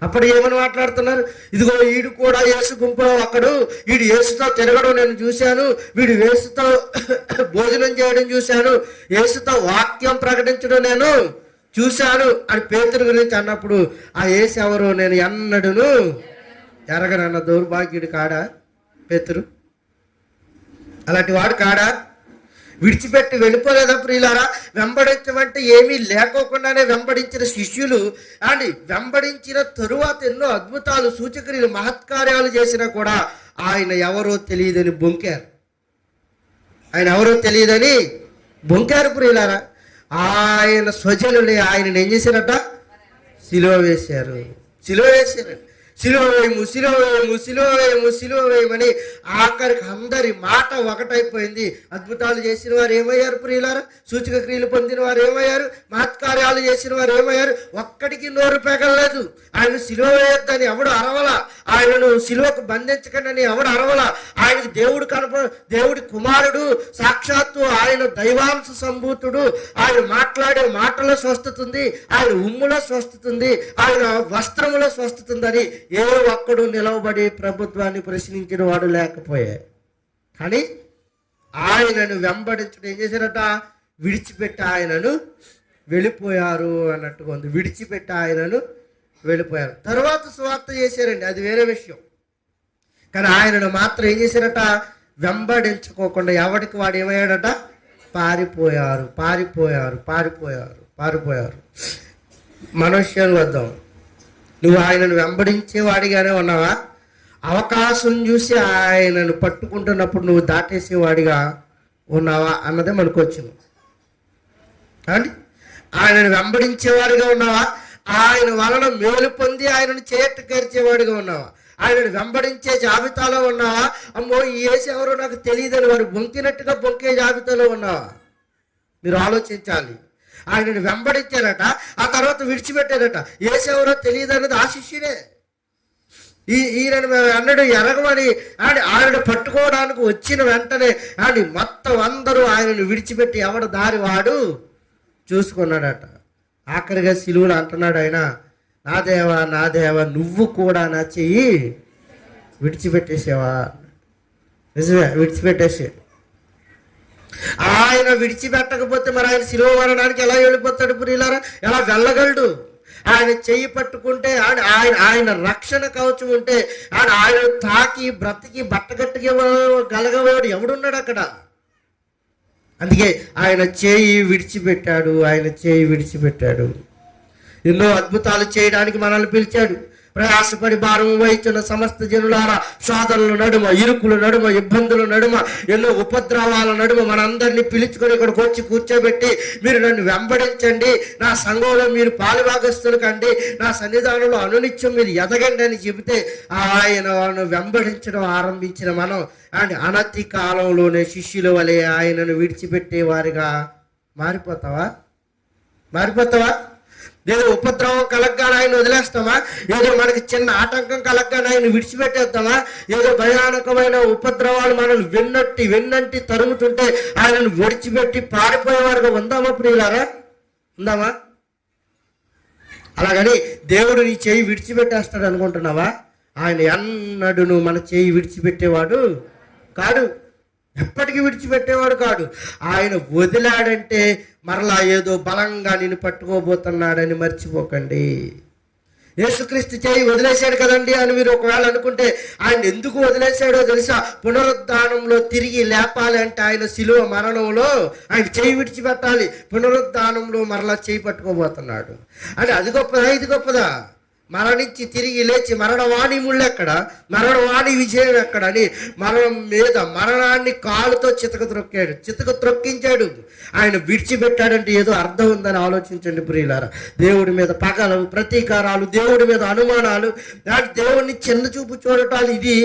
అప్పటికి ఏమని మాట్లాడుతున్నారు, ఇదిగో వీడు కూడా యేసు గుంపులో ఒకడు, వీడు యేసుతో తిరగడం నేను చూశాను, వీడు యేసుతో భోజనం చేయడం చూశాను, యేసుతో వాక్యం ప్రకటించడం నేను చూశాను అని పేతురు గురించి అన్నప్పుడు, ఆ యేసు ఎవరు నేను ఎన్నడూను ఎరగనన్న దౌర్భాగ్యుడు కాడా పేతురు? అలాంటి వాడు కాడా? విడిచిపెట్టి వెళ్ళిపోలేదా ప్రియులారా? వెంబడించమంటే ఏమీ లేకోకుండానే వెంబడించిన శిష్యులు అండ్ వెంబడించిన తరువాత ఎన్నో అద్భుతాలు, సూచక్రియలు, మహత్కార్యాలు చేసినా కూడా ఆయన ఎవరో తెలియదని బొంకారు. ఆయన ఎవరో తెలియదని బొంకారు ప్రియులారా. ఆయన స్వజనులే ఆయనను ఏం చేశారట, సిలువ వేశారు. సిలువ వేయమని ఆఖరికి అందరి మాట ఒకటైపోయింది. అద్భుతాలు చేసిన వారు ఏమయ్యారు ప్రియులారా? సూచక క్రియలు పొందిన వారు ఏమయ్యారు? మహత్కార్యాలు చేసిన వారు ఏమయ్యారు? ఒక్కడికి నోరు పెగలలేదు. ఆయన సిలువ వేయొద్దని ఎవడు అరవల, ఆయనను సిలువకు బంధించకండి ఎవడు అరవల. ఆయనకు దేవుడి కుమారుడు, సాక్షాత్తు ఆయన దైవాంశ సంభూతుడు. ఆయన మాట్లాడే మాటలో స్వస్థత ఉంది, ఆయన ఉమ్ములో స్వస్థత ఉంది, ఆయన వస్త్రములో స్వస్థత ఉందని ఏ ఒక్కడు నిలవబడి ప్రభుత్వాన్ని ప్రశ్నించిన వాడు లేకపోయాడు. కానీ ఆయనను వెంబడించడం ఏం చేశారట, విడిచిపెట్టి ఆయనను వెళ్ళిపోయారు అన్నట్టుగా ఉంది. విడిచిపెట్టి ఆయనను వెళ్ళిపోయారు. తర్వాత సువార్త చేశారండి, అది వేరే విషయం. కానీ ఆయనను మాత్రం ఏం చేశారట, వెంబడించుకోకుండా ఎవడికి వాడు ఏమయ్యాడట, పారిపోయారు. మన విషయాలు వద్దాం. నువ్వు ఆయనను వెంబడించేవాడిగానే ఉన్నావా? అవకాశం చూసి ఆయనను పట్టుకుంటున్నప్పుడు నువ్వు దాటేసేవాడిగా ఉన్నావా అన్నదే మనకు వచ్చింది అండి. ఆయనను వెంబడించేవాడిగా ఉన్నావా? ఆయన వలన మేలు పొంది ఆయనను చేట్టుకేర్చేవాడిగా ఉన్నావా? ఆయనను వెంబడించే జాబితాలో ఉన్నావా? అమ్మో ఈ యేసు ఎవరో నాకు తెలియదని వారు బొంకినట్టుగా బొంకే జాబితాలో ఉన్నావా? మీరు ఆలోచించాలి. ఆయనను వెంబడించారట, ఆ తర్వాత విడిచిపెట్టారట. యేసు ఎవరో తెలియదన్నది ఆ శిష్యుడే. ఈయనను అన్నడు ఎరగమని ఆయనను పట్టుకోవడానికి వచ్చిన వెంటనే మొత్తం అందరూ ఆయనను విడిచిపెట్టి ఎవడు దారి వాడు చూసుకున్నాడట. ఆఖరిగా సిలువను అంటున్నాడు ఆయన, నా దేవా నా దేవా నువ్వు కూడా నా చెయ్యి విడిచిపెట్టేసావా? నిజమే, విడిచిపెట్టేసాడు. ఆయన విడిచిపెట్టకపోతే మరి ఆయన సిలువ మరణానికి ఎలా వెళ్ళిపోతాడు ప్రియులారా? ఎలా వెళ్ళగలడు? ఆయన చెయ్యి పట్టుకుంటే ఆయన రక్షణ కవచం ఉంటే ఆయన తాకి బ్రతికి బట్టగట్టుగా గలగవాడు ఎవడున్నాడు అక్కడ? అందుకే ఆయన చేయి విడిచిపెట్టాడు. ఆయన చేయి విడిచిపెట్టాడు. ఎన్నో అద్భుతాలు చేయడానికి మనల్ని పిలిచాడు. ప్రయాసపడి భారం వహించిన సమస్త జనులారా, శోధనల నడుమ, ఇరుకుల నడుమ, ఇబ్బందుల నడుమ, ఎన్నో ఉపద్రవాల నడుమ మనందరినీ పిలుచుకొని ఇక్కడికి వచ్చి కూర్చోబెట్టి మీరు నన్ను వెంబడించండి, నా సంఘంలో మీరు పాలుభాగస్తులు కండి, నా సన్నిధానంలో అనునిత్యం మీరు ఎదగండి అని చెబితే ఆయనను వెంబడించడం ఆరంభించిన మనం అనతి కాలంలోనే శిష్యుల వలె ఆయనను విడిచిపెట్టేవారిగా మారిపోతావా? ఏదో ఉపద్రవం కలగ్గానే ఆయన వదిలేస్తామా? ఏదో మనకి చిన్న ఆటంకం కలగ్గానే ఆయన విడిచిపెట్టేద్దామా? ఏదో భయానకమైన ఉపద్రవాలు మనల్ని వెన్నంటి తరుగుతుంటే ఆయనను విడిచిపెట్టి పారిపోయేవారుగా ఉందామా ప్రియులారా? ఉందామా? అలాగని దేవుడు నీ చేయి విడిచిపెట్టేస్తాడు అనుకుంటున్నావా? ఆయన ఎన్నడూ మన చేయి విడిచిపెట్టేవాడు కాడు. ఎప్పటికీ విడిచిపెట్టేవాడు కాడు. ఆయన వదిలాడంటే మరలా ఏదో బలంగా నిన్ను పట్టుకోబోతున్నాడని మర్చిపోకండి. యేసుక్రీస్తు చేయి వదిలేశాడు కదండి అని మీరు ఒకవేళ అనుకుంటే ఆయన ఎందుకు వదిలేశాడో తెలుసా? పునరుద్ధానంలో తిరిగి లేపాలి అంటే ఆయన శిలువ మరణంలో ఆయన చేయి విడిచిపెట్టాలి. పునరుద్ధానంలో మరలా చేయి పట్టుకోబోతున్నాడు అంటే అది గొప్పదా ఇది గొప్పదా? మరణించి తిరిగి లేచి మరణవాణి ముళ్ళెక్కడ, మరణవాణి విజయం ఎక్కడని మరణం మీద మరణాన్ని కాలుతో చితక త్రొక్కించాడు. ఆయన విడిచిపెట్టాడంటే ఏదో అర్థం ఉందని ఆలోచించండి ప్రియులారా. దేవుడి మీద పగలు, ప్రతీకారాలు, దేవుడి మీద అనుమానాలు, దేవుడిని చిన్న చూపు చూడటాలు, ఇది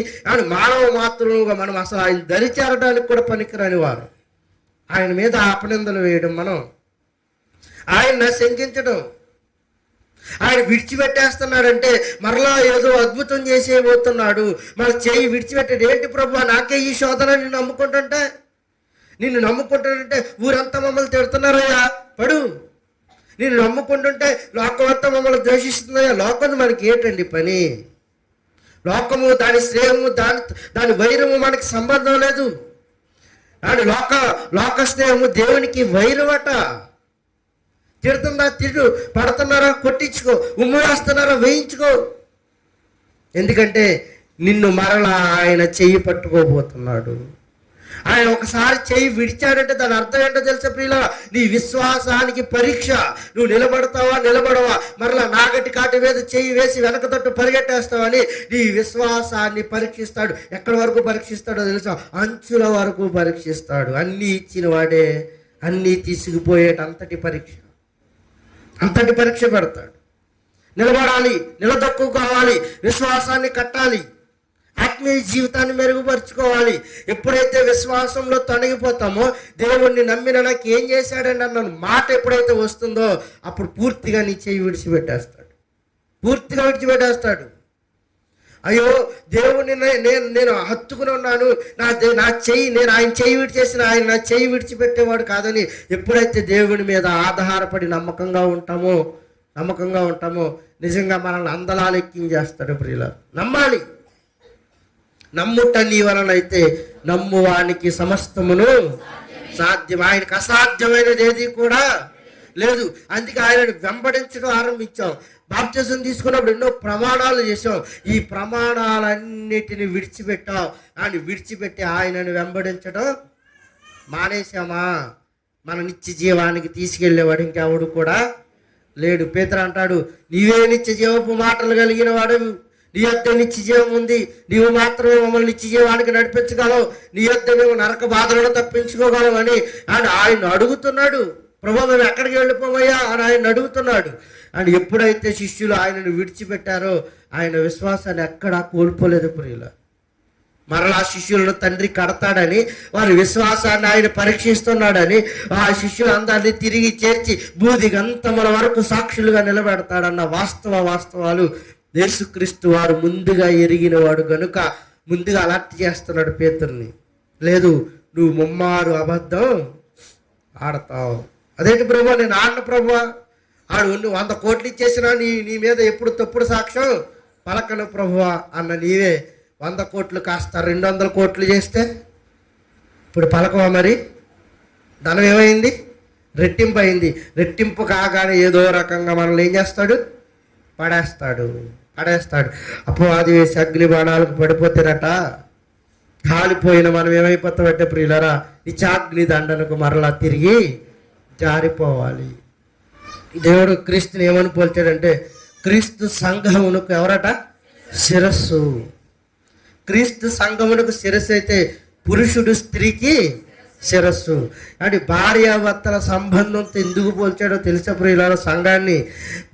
మానవ మాత్రముగా మనం అసలు ఆయన దరిచేరడానికి కూడా పనికిరాని వారు. ఆయన మీద అపనిందలు వేయడం, మనం ఆయన శంకించడం, ఆయన విడిచిపెట్టేస్తున్నాడంటే మరలా ఏదో అద్భుతం చేసేయబోతున్నాడు. మన చేయి విడిచిపెట్టాడు. ఏంటి ప్రభు నాకే ఈ శోధన, నిన్ను నమ్ముకుంటానంటే ఊరంతా మమ్మల్ని తిడుతున్నారయ్యా, పడు. నిన్ను నమ్ముకుంటుంటే లోకమంతా మమ్మల్ని ద్వేషిస్తుందయ్యా. లోకం మనకి ఏంటండి పని? లోకము, దాని స్నేహము, దాని వైరము మనకి సంబంధం లేదు. లోక స్నేహము దేవునికి వైరమట. తిడుతుందా తిడు, పడుతున్నారా కొట్టించుకో, ఉమ్మేస్తున్నారా వేయించుకో. ఎందుకంటే నిన్ను మరలా ఆయన చెయ్యి పట్టుకోబోతున్నాడు. ఆయన ఒకసారి చెయ్యి విడిచాడంటే దాని అర్థం ఏంటో తెలుసా ప్రియుల? నీ విశ్వాసానికి పరీక్ష. నువ్వు నిలబడవా, మరలా నాగటి కాటి మీద చెయ్యి వేసి వెనక తట్టు పరిగెట్టేస్తావని నీ విశ్వాసాన్ని పరీక్షిస్తాడు. ఎక్కడి వరకు పరీక్షిస్తాడో తెలుసా? అంచుల వరకు పరీక్షిస్తాడు. అన్నీ ఇచ్చిన వాడే అన్నీ తీసుకుపోయేటంతటి పరీక్ష పెడతాడు. నిలబడాలి, నిలదొక్కుకోవాలి, విశ్వాసాన్ని కట్టాలి, ఆత్మీయ జీవితాన్ని మెరుగుపరుచుకోవాలి. ఎప్పుడైతే విశ్వాసంలో తొలగిపోతామో, దేవుణ్ణి నమ్మిన నాకు ఏం చేశాడండి అన్న మాట ఎప్పుడైతే వస్తుందో అప్పుడు పూర్తిగా నీ చెయ్యి విడిచిపెట్టేస్తాడు. అయ్యో దేవుణ్ణి నేను హత్తుకుని ఉన్నాను, నేను ఆయన చెయ్యి విడిచేసిన ఆయన నా చెయ్యి విడిచిపెట్టేవాడు కాదని ఎప్పుడైతే దేవుని మీద ఆధారపడి నమ్మకంగా ఉంటామో నిజంగా మనల్ని అందలాలు ఎక్కించేస్తాడు ప్రియులారా. నమ్మాలి. నమ్ముట నీ వలనైతే నమ్మువానికి సమస్తమును సాధ్యం. ఆయనకు అసాధ్యమైనది ఏది కూడా లేదు. అందుకే ఆయనను వెంబడించడం ఆరంభించాం. బాప్తిజం తీసుకున్నప్పుడు ఎన్నో ప్రమాణాలు చేసాం. ఈ ప్రమాణాలన్నిటిని విడిచిపెట్టి ఆయనను వెంబడించడం మానేశామా? మన నిత్య జీవానికి తీసుకెళ్లేవాడు ఇంకెవడు కూడా లేడు. పేతురు అంటాడు, నీవే నిత్య జీవపు మాటలు కలిగిన వాడు, నీ యొద్ద నిత్య జీవం ఉంది, నీవు మాత్రమే మమ్మల్ని నిత్య జీవానికి నడిపించగలవు, నీ యొద్ద మేము నరక బాధలను తప్పించుకోగలం అని ఆయన అడుగుతున్నాడు. ప్రభు మేము ఎక్కడికి వెళ్ళిపోవయ్యా అని ఆయన అడుగుతున్నాడు. అండ్ ఎప్పుడైతే శిష్యులు ఆయనను విడిచిపెట్టారో ఆయన విశ్వాసాన్ని ఎక్కడా కోల్పోలేదు ప్రియుల. మరలా శిష్యులను తండ్రి కడతాడని వారి విశ్వాసాన్ని ఆయన పరీక్షిస్తున్నాడని ఆ శిష్యులందరినీ తిరిగి చేర్చి బూదిగంతముల వరకు సాక్షులుగా నిలబెడతాడన్న వాస్తవాలు యేసుక్రీస్తు వారు ముందుగా ఎరిగిన వాడు గనుక ముందుగా అలర్ట్ చేస్తున్నాడు పేతురుని. లేదు, నువ్వు ముమ్మారు అబద్ధం ఆడతావు. అదేంటి ప్రభు, నేను ఆడిన ప్రభు, ఆడు 100 కోట్లు ఇచ్చేసినా నీ మీద ఎప్పుడు తప్పుడు సాక్ష్యం పలకను ప్రభువా అన్న నీవే 100 కోట్లు కాస్త 200 కోట్లు చేస్తే ఇప్పుడు పలకవా? మరి ధనం ఏమైంది? రెట్టింపు అయింది. రెట్టింపు కాగానే ఏదో రకంగా మనల్ని ఏం చేస్తాడు? పడేస్తాడు. అపవాది వేసి అగ్ని బాణాలకు పడిపోతేనట కాలిపోయిన మనం ఏమైపోతామంటే ప్రియులరా, నిత్యాగ్ని దండనకు మరలా తిరిగి జారిపోవాలి. దేవుడు క్రీస్తుని ఏమని పోల్చాడంటే, క్రీస్తు సంఘమునకు ఎవరట? శిరస్సు. క్రీస్తు సంఘమునకు శిరస్సు అయితే పురుషుడు స్త్రీకి శిరస్సు. అంటే భార్యాభర్తల సంబంధంతో ఎందుకు పోల్చాడో తెలుసా ప్రియులారా? సంఘాన్ని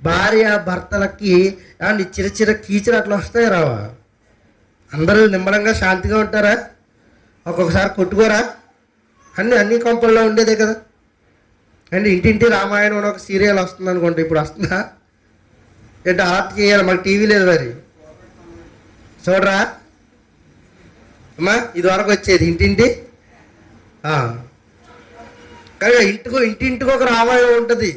భార్యాభర్తలకి చిన్న కీచులు అట్లా వస్తాయి రావా? అందరూ నిమ్మలంగా శాంతిగా ఉంటారా? ఒక్కొక్కసారి కొట్టుకోరా? అన్ని కొంపల్లో ఉండేదే కదా. అండ్ ఇంటింటి రామాయణం అని ఒక సీరియల్ వస్తుంది అనుకోండి, ఇప్పుడు వస్తుందా? ఏంటి ఆర్ట్ చేయాలి, మాకు టీవీ లేదు మరి చూడరా అమ్మా. ఇది వరకు వచ్చేది ఇంటింటి, కనుక ఇంటింటికి ఒక రామాయణం ఉంటుంది.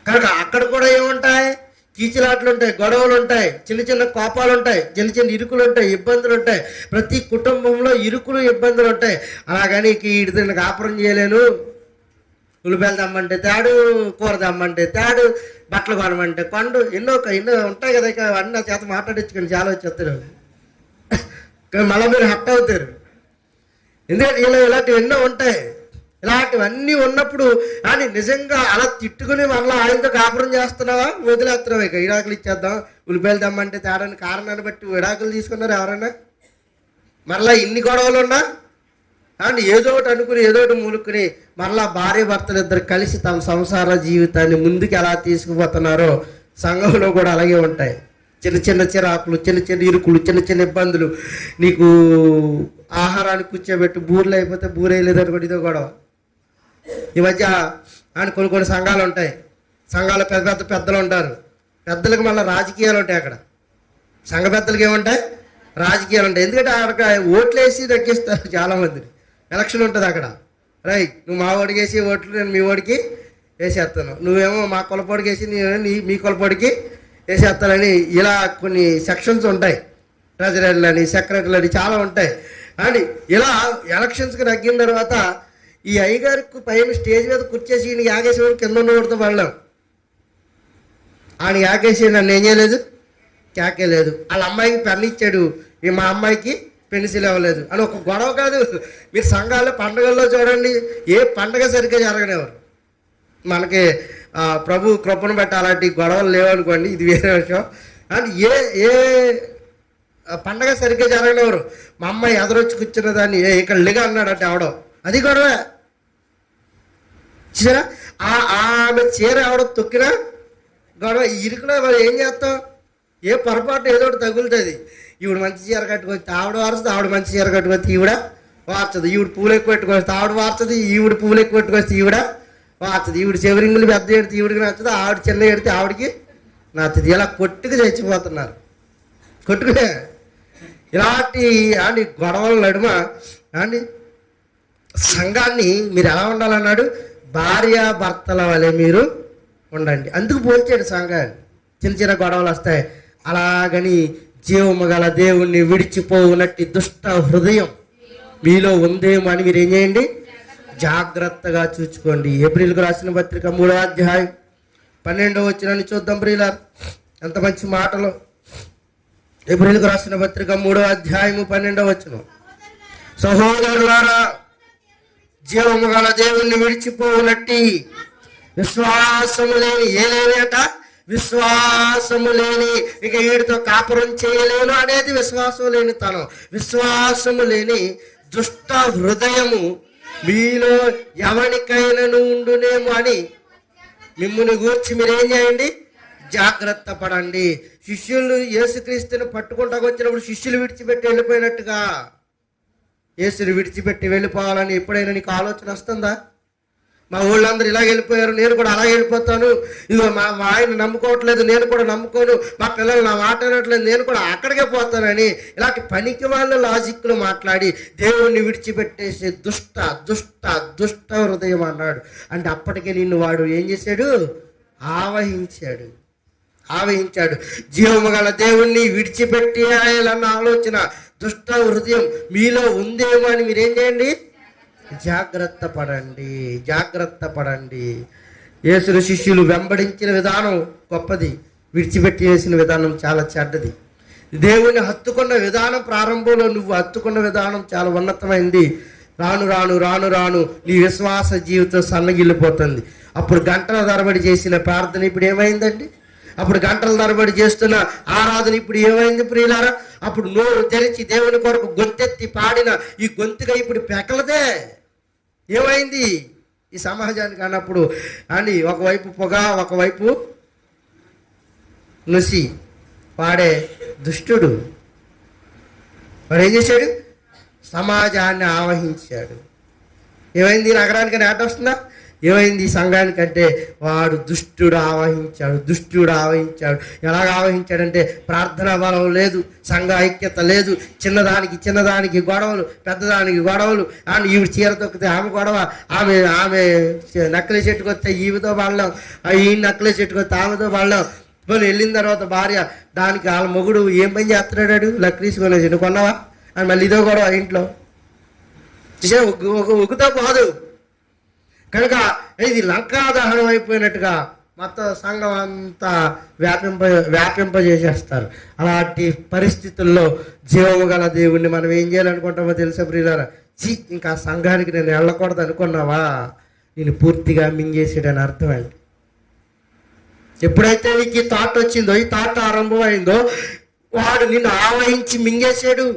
కనుక అక్కడ కూడా ఏముంటాయి? కీచులాట్లు ఉంటాయి, గొడవలు ఉంటాయి, చిన్న కోపాలు ఉంటాయి, చిన్న ఇరుకులు ఉంటాయి, ఇబ్బందులు ఉంటాయి. ప్రతి కుటుంబంలో ఇరుకులు ఇబ్బందులు ఉంటాయి. అలాగని వీడితో నాకు కాపురం చేయలేను, ఉల్లిపాయలు తెమ్మంటే తేడు, కూర తెమ్మంటే తేడు, బట్టలు కొనమంటే కొండు, ఎన్నో ఉంటాయి కదా. ఇక అన్నీ నా చేత మాట్లాడించుకొని చాలా వచ్చేస్తారు. మళ్ళీ మీరు హట్ అవుతారు. ఎందుకంటే ఇలాంటివి ఎన్నో ఉంటాయి. ఇలాంటివన్నీ ఉన్నప్పుడు కానీ నిజంగా అలా తిట్టుకుని మళ్ళీ ఆయనతో కాపురం చేస్తున్నావా, వదిలేస్తున్నావా? ఇక విడాకులు ఇచ్చేద్దాం, ఉల్లిపాయలు తెమ్మంటే తేడాని కారణాన్ని బట్టి విడాకులు తీసుకున్నారు ఎవరైనా? మరలా ఇన్ని గొడవలు ఉన్నా కానీ ఏదో ఒకటి అనుకుని ఏదో ఒకటి మూలుకుని మరలా భార్య భర్తలు ఇద్దరు కలిసి తమ సంసార జీవితాన్ని ముందుకు ఎలా తీసుకుపోతున్నారో సంఘంలో కూడా అలాగే ఉంటాయి. చిన్న చిరాకులు, చిన్న ఇరుకులు, చిన్న ఇబ్బందులు. నీకు ఆహారాన్ని కూర్చోబెట్టి బూరెలు అయిపోతే బూరేయలేదు కూడా ఇదో గొడవ. ఈ మధ్య కొన్ని సంఘాలు ఉంటాయి. సంఘాలు పెద్దలు ఉంటారు. పెద్దలకు మళ్ళీ రాజకీయాలు ఉంటాయి. అక్కడ సంఘ పెద్దలకి ఏముంటాయి? రాజకీయాలు ఉంటాయి. ఎందుకంటే అక్కడ ఓట్లు వేసి తగ్గిస్తారు చాలామందిని. ఎలక్షన్ ఉంటుంది అక్కడ. రైట్, నువ్వు మా ఓడికి వేసి ఓట్లు నేను మీ ఓడికి వేసేస్తాను, నువ్వేమో మా కొలపోడికి వేసి మీ కొలపోడికి వేసేస్తానని ఇలా కొన్ని సెక్షన్స్ ఉంటాయి. ట్రెజరీలని, సెక్రటరీలని చాలా ఉంటాయి. అని ఇలా ఎలక్షన్స్కి తగ్గిన తర్వాత ఈ అయ్యగారికి పైన స్టేజ్ మీద కూర్చేసి ఈయన యాగేసేవాడు కింద ఉన్నవాడితో పడలేం. ఆయన యాగేసి నన్ను ఏం చేయలేదు, కేకేలేదు. వాళ్ళ అమ్మాయికి పెన్ను ఇచ్చాడు, మా అమ్మాయికి పెన్సిల్ ఇవ్వలేదు అని ఒక గొడవ కాదు. మీరు సంఘాలు పండుగల్లో చూడండి, ఏ పండగ సరిగ్గా జరగనివ్వరు. మనకి ప్రభు కృపను బట్టి అలాంటి గొడవలు లేవనుకోండి, ఇది వేరే విషయం. అండ్ ఏ పండగ సరిగ్గా జరగనివ్వరు. మా అమ్మాయి ఎదరొచ్చి కూర్చున్న దాన్ని ఇక్కడ లిగా అన్నాడంటే అవడం, అది గొడవే. చూసారా, ఆమె చీర ఎవడో తొక్కినా గొడవ. ఇరుకులో మరి ఏం చేస్తాం? ఏ పొరపాటు ఏదో ఒకటి తగులుతుంది. ఈవిడ మంచి చీర కట్టుకొస్తే ఆవిడ వారుస్తుంది, ఆవిడ మంచి చీర కట్టుకొస్తే ఈవిడ వార్చదు. ఈవిడ పూలు ఎక్కువ పెట్టుకొస్తే ఆవిడ వార్చదు, ఈవిడ పూలు ఎక్కువ పెట్టుకొస్తే ఈవిడ వార్చదు. ఈవిడ చెవిరింగులు పెద్ద ఎడితే ఈవిడికి నచ్చదు, ఆవిడ చిన్న ఎడితే ఆవిడికి నచ్చదు. ఇలా కొట్టుకు చచ్చిపోతున్నారు. కొట్టుకునే ఇలాంటి గొడవల నడుమ సంఘాన్ని మీరు ఎలా ఉండాలన్నాడు? భార్యాభర్తల వలె మీరు ఉండండి. అందుకు పోల్చాడు సంఘాన్ని. చిన్న గొడవలు వస్తాయి. అలాగని జీవము గల దేవుణ్ణి విడిచిపోవునట్టి దుష్ట హృదయం మీలో ఉందేమో అని మీరు ఏం చేయండి? జాగ్రత్తగా చూసుకోండి. ఏప్రిల్కు రాసిన పత్రిక 3వ అధ్యాయం 12వ వచనాన్ని చూద్దాం ప్రియులారా. ఎంత మంచి మాటలు. ఏప్రిల్కు రాసిన పత్రిక 3వ అధ్యాయము 12వ వచనం. సహోదరులారా, జీవము గల దేవుణ్ణి విడిచిపోవునట్టి విశ్వాసము లేని ఏలేవేట విశ్వాసము లేని, ఇక వీడితో కాపురం చేయలేను అనేది విశ్వాసం లేని తనం. విశ్వాసము లేని దుష్ట హృదయము మీలో ఎవరికైనా ఉండునేమో అని మిమ్మల్ని గూర్చి మీరేం చేయండి, జాగ్రత్త పడండి. శిష్యులు యేసుక్రీస్తుని పట్టుకుంటాకు వచ్చినప్పుడు శిష్యులు విడిచిపెట్టి వెళ్ళిపోయినట్టుగా యేసుని విడిచిపెట్టి వెళ్ళిపోవాలని ఎప్పుడైనా నీకు ఆలోచన వస్తుందా? మా ఊళ్ళందరూ ఇలా వెళ్ళిపోయారు, నేను కూడా అలా వెళ్ళిపోతాను, ఇదిగో మా ఆయన నమ్ముకోవట్లేదు, నేను కూడా నమ్ముకోను, మా పిల్లలు నా మాట అనట్లేదు, నేను కూడా అక్కడికే పోతానని ఇలాంటి పనికి వాళ్ళ లాజిక్లు మాట్లాడి దేవుణ్ణి విడిచిపెట్టేసి దుష్ట దుష్ట దుష్ట హృదయం అన్నాడు. అంటే అప్పటికే నిన్ను వాడు ఏం చేశాడు, ఆవహించాడు. జీవము గల దేవుణ్ణి విడిచిపెట్టేయాలన్న ఆలోచన, దుష్ట హృదయం మీలో ఉందేమో అని మీరేం చేయండి, జాగ్రత్త పడండి. యేసుని శిష్యులు వెంబడించిన విధానం గొప్పది, విడిచిపెట్టి వేసిన విధానం చాలా చెడ్డది. దేవుని హత్తుకున్న విధానం, ప్రారంభంలో నువ్వు హత్తుకున్న విధానం చాలా ఉన్నతమైంది. రాను రాను రాను రాను నీ విశ్వాస జీవితం సన్నగిల్లిపోతుంది. అప్పుడు గంటల తరబడి చేసిన ప్రార్థన ఇప్పుడు ఏమైందండి? అప్పుడు గంటల తరబడి చేస్తున్న ఆరాధన ఇప్పుడు ఏమైంది ప్రియులారా? అప్పుడు నోరు తెరిచి దేవుని కొరకు గొంతెత్తి పాడిన ఈ గొంతుగా ఇప్పుడు పెకలదే. ఏమైంది ఈ సమాజానికి అన్నప్పుడు అని? ఒకవైపు పొగ, ఒకవైపు నుసి వాడే దుష్టుడు. వాడు ఏం చేశాడు? సమాజాన్ని ఆవహించాడు. ఏమైంది? నగరానికి నేట వస్తుందా? ఏమైంది ఈ సంఘానికంటే? వాడు దుష్టుడు ఆవహించాడు. ఎలాగ ఆవహించాడంటే ప్రార్థనా బలం లేదు, సంఘ ఐక్యత లేదు, చిన్నదానికి గొడవలు, పెద్దదానికి గొడవలు. అండ్ ఈవిడ చీర తొక్కితే ఆమె గొడవ, ఆమె నక్కలి చెట్టుకు వస్తే ఈమెతో పడలేం, ఈ నక్కలి చెట్టుకు వస్తే ఆమెతో పడలేం. పోనీ వెళ్ళిన తర్వాత భార్య దానికి వాళ్ళ మొగుడు ఏం పని చేస్తున్నాడు, లక్రీస్ కొనేసి నువ్వు కొన్నావా అని మళ్ళీ ఇదో గొడవ ఇంట్లో. ఉగుతో పోదు కనుక ఇది లంకాదహనం అయిపోయినట్టుగా మొత్తం సంఘం అంతా వ్యాపింపజేసేస్తారు. అలాంటి పరిస్థితుల్లో జీవము గల దేవుణ్ణి మనం ఏం చేయాలనుకుంటామో తెలుసా ప్రియులారా? ఇంకా సంఘానికి నేను వెళ్ళకూడదు అనుకున్నావా, నేను పూర్తిగా మింగేసాడని అర్థం అండి. ఎప్పుడైతే నీకు ఈ థాట్ వచ్చిందో, ఈ థాట్ ఆరంభం అయిందో, వాడు నిన్ను ఆవహించి మింగేశాడు.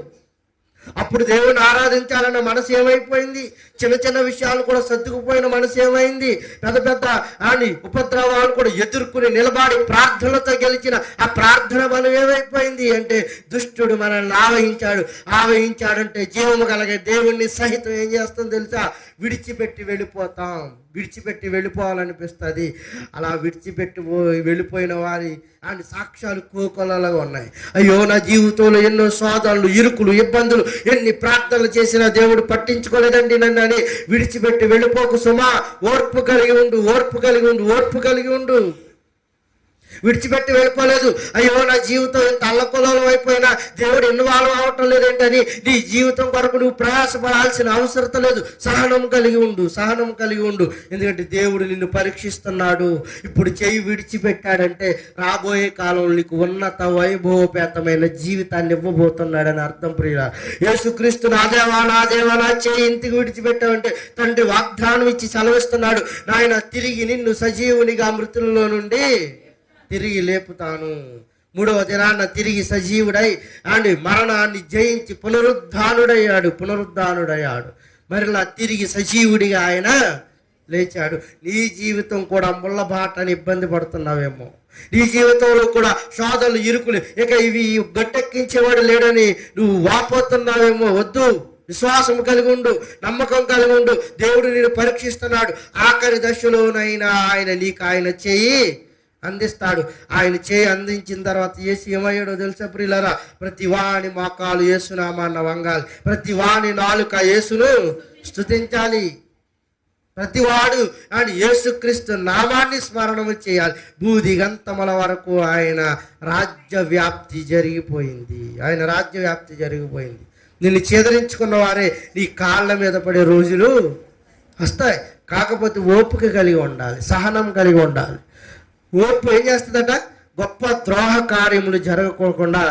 అప్పుడు దేవుని ఆరాధించాలన్న మనసు ఏమైపోయింది? చిన్న చిన్న విషయాలు కూడా సర్దుకుపోయిన మనసు ఏమైంది? పెద్ద అని ఉపద్రవాలు కూడా ఎదుర్కొని నిలబడి ప్రార్థనలతో గెలిచిన ఆ ప్రార్థన బలం ఏమైపోయింది అంటే దుష్టుడు మనల్ని ఆవహించాడంటే జీవము కలిగే దేవుణ్ణి సహితం ఏం చేస్తాం తెలుసా? విడిచిపెట్టి వెళ్ళిపోవాలనిపిస్తుంది. అలా విడిచిపెట్టి వెళ్ళిపోయిన వారి అని సాక్ష్యాలు కోకొల్లగా ఉన్నాయి. అయ్యో నా జీవితంలో ఎన్నో శోధనలు, ఇరుకులు, ఇబ్బందులు, ఎన్ని ప్రార్థనలు చేసినా దేవుడు పట్టించుకోలేదండి నన్ను అని విడిచిపెట్టి వెళ్ళిపోకు సుమా. ఓర్పు కలిగి ఉండు. విడిచిపెట్టి వెళ్ళిపోలేదు. అయ్యో నా జీవితం ఇంత అల్లకొల్లం అయిపోయినా దేవుడు ఇన్వాల్వ్ అవటం లేదేంటని నీ జీవితం కొరకు నువ్వు ప్రయాసపడాల్సిన అవసరం లేదు. సహనం కలిగి ఉండు. ఎందుకంటే దేవుడు నిన్ను పరీక్షిస్తున్నాడు. ఇప్పుడు చెయ్యి విడిచిపెట్టాడంటే రాబోయే కాలంలో నీకు ఉన్నత వైభవపేతమైన జీవితాన్ని ఇవ్వబోతున్నాడని అర్థం ప్రియుల. యేసుక్రీస్తు నా దేవా నా చెయ్యి ఇంటికి విడిచిపెట్టావంటే తండ్రి వాగ్దానం ఇచ్చి సెలవిస్తున్నాడు, నాయన తిరిగి నిన్ను సజీవునిగా మృతుల్లో నుండి తిరిగి లేపుతాను, 3వ దినాన తిరిగి సజీవుడై అండ్ మరణాన్ని జయించి పునరుద్ధానుడయ్యాడు. మరలా తిరిగి సజీవుడిగా ఆయన లేచాడు. నీ జీవితం కూడా ముళ్ళబాటని ఇబ్బంది పడుతున్నావేమో, నీ జీవితంలో కూడా శోధనలు, ఇరుకులు, ఇక ఇవి గట్టెక్కించేవాడు లేడని నువ్వు వాపోతున్నావేమో. వద్దు, విశ్వాసం కలిగి ఉండు, నమ్మకం కలిగి ఉండు. దేవుడు నిన్ను పరీక్షిస్తున్నాడు. ఆఖరి దశలోనైనా ఆయన చేయి అందిస్తాడు. ఆయన చేయి అందించిన తర్వాత యేసు ఏమయ్యాడో తెలుసా ప్రియులారా? ప్రతి వాని మోకాలు యేసునామాన్న వంగాలి, ప్రతి వాని నాలుక యేసును స్తుతించాలి, ప్రతివాడు ఆయన యేసుక్రీస్తు నామాన్ని స్మరణము చేయాలి. భూదిగంతముల వరకు ఆయన రాజ్య వ్యాప్తి జరిగిపోయింది. నిన్ను చేదరించుకున్న వారే నీ కాళ్ళ మీద పడే రోజులు వస్తాయి. కాకపోతే ఓపిక కలిగి ఉండాలి, సహనం కలిగి ఉండాలి. ఓర్పు ఏం చేస్తుందట? గొప్ప ద్రోహ కార్యములు జరగకోకుండా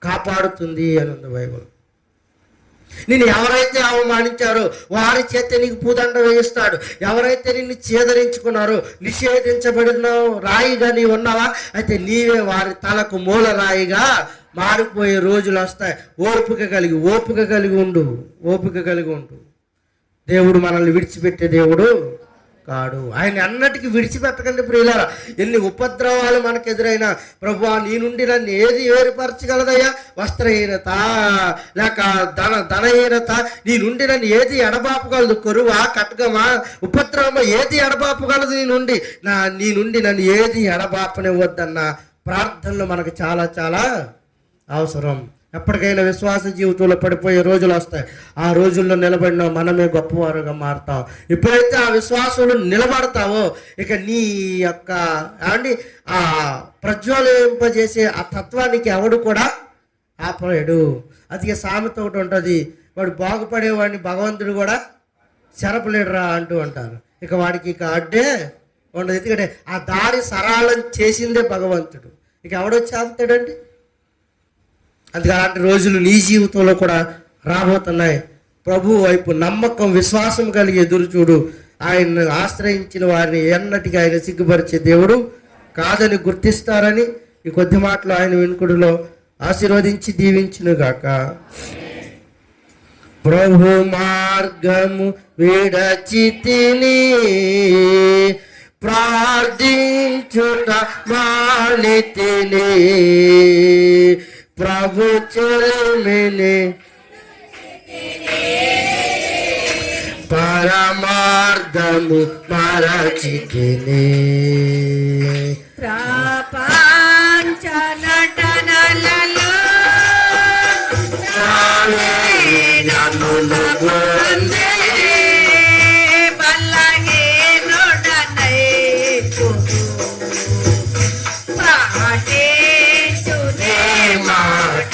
కాపాడుతుంది అని ఉంది బైబిల్. నిన్ను ఎవరైతే అవమానించారో వారి చేత నీకు పూదండ వేయిస్తాడు. ఎవరైతే నిన్ను చేదరించుకున్నారో, నిషేధించబడిన రాయిగా నీవు ఉన్నావా, అయితే నీవే వారి తలకు మూల రాయిగా మారిపోయే రోజులు వస్తాయి. ఓపిక కలిగి ఉండు. దేవుడు మనల్ని విడిచిపెట్టే దేవుడు కాడు. ఆయన అన్నటికీ విడిచిపెట్టకండి ప్రియులారా. ఎన్ని ఉపద్రవాలు మనకు ఎదురైనా, ప్రభువా నీ నుండి నన్ను ఏది వేరుపరచగలదయ్యా? వస్త్రహీనత లేక ధనహీనత, నీ నుండి నన్ను ఏది ఎడబాపగలదు? కొరువా, కటకమా, ఉపద్రవమా, ఏది ఎడబాపగలదు నీ నుండి నన్ను ఏది ఎడబాపనివ్వద్దన్న ప్రార్థనలు మనకు చాలా చాలా అవసరం. ఎప్పటికైనా విశ్వాస జీవితంలో పడిపోయే రోజులు వస్తాయి. ఆ రోజుల్లో నిలబడిన మనమే గొప్పవారుగా మారుతాం. ఎప్పుడైతే ఆ విశ్వాసంలో నిలబడతావో, ఇక నీ యొక్క ఆ ప్రజ్వలింపజేసే ఆ తత్వానికి ఎవడు కూడా ఆపలేడు. అది సామెత ఒకటి ఉంటుంది, వాడు బాగుపడేవాడిని భగవంతుడు కూడా చెరపలేడురా అంటూ అంటారు. ఇక వాడికి ఇక అడ్డే ఉండదు. ఎందుకంటే ఆ దారి సరళం చేసిందే భగవంతుడు. ఇక ఎవడొచ్చి ఆపుతాడండి? అందుకే అలాంటి రోజులు నీ జీవితంలో కూడా రాబోతున్నాయి. ప్రభు వైపు నమ్మకం, విశ్వాసం కలిగి ఎదురు చూడు. ఆయన్ని ఆశ్రయించిన వారిని ఎన్నటికీ ఆయన సిగ్గుపరిచే దేవుడు కాదని గుర్తిస్తారని ఈ కొద్ది మాటలు ఆయన వినుకుడిలో ఆశీర్వదించి దీవించునుగాక. ప్రభు మార్గము విడచితిని, ప్రార్థించుట మానితిని, ప్రభు చెలిమిని పరమార్థము మరచితిని. ప్రపంచ నటనలలో నన్ను పొందే బలహీనుడనై పాటించునే మాట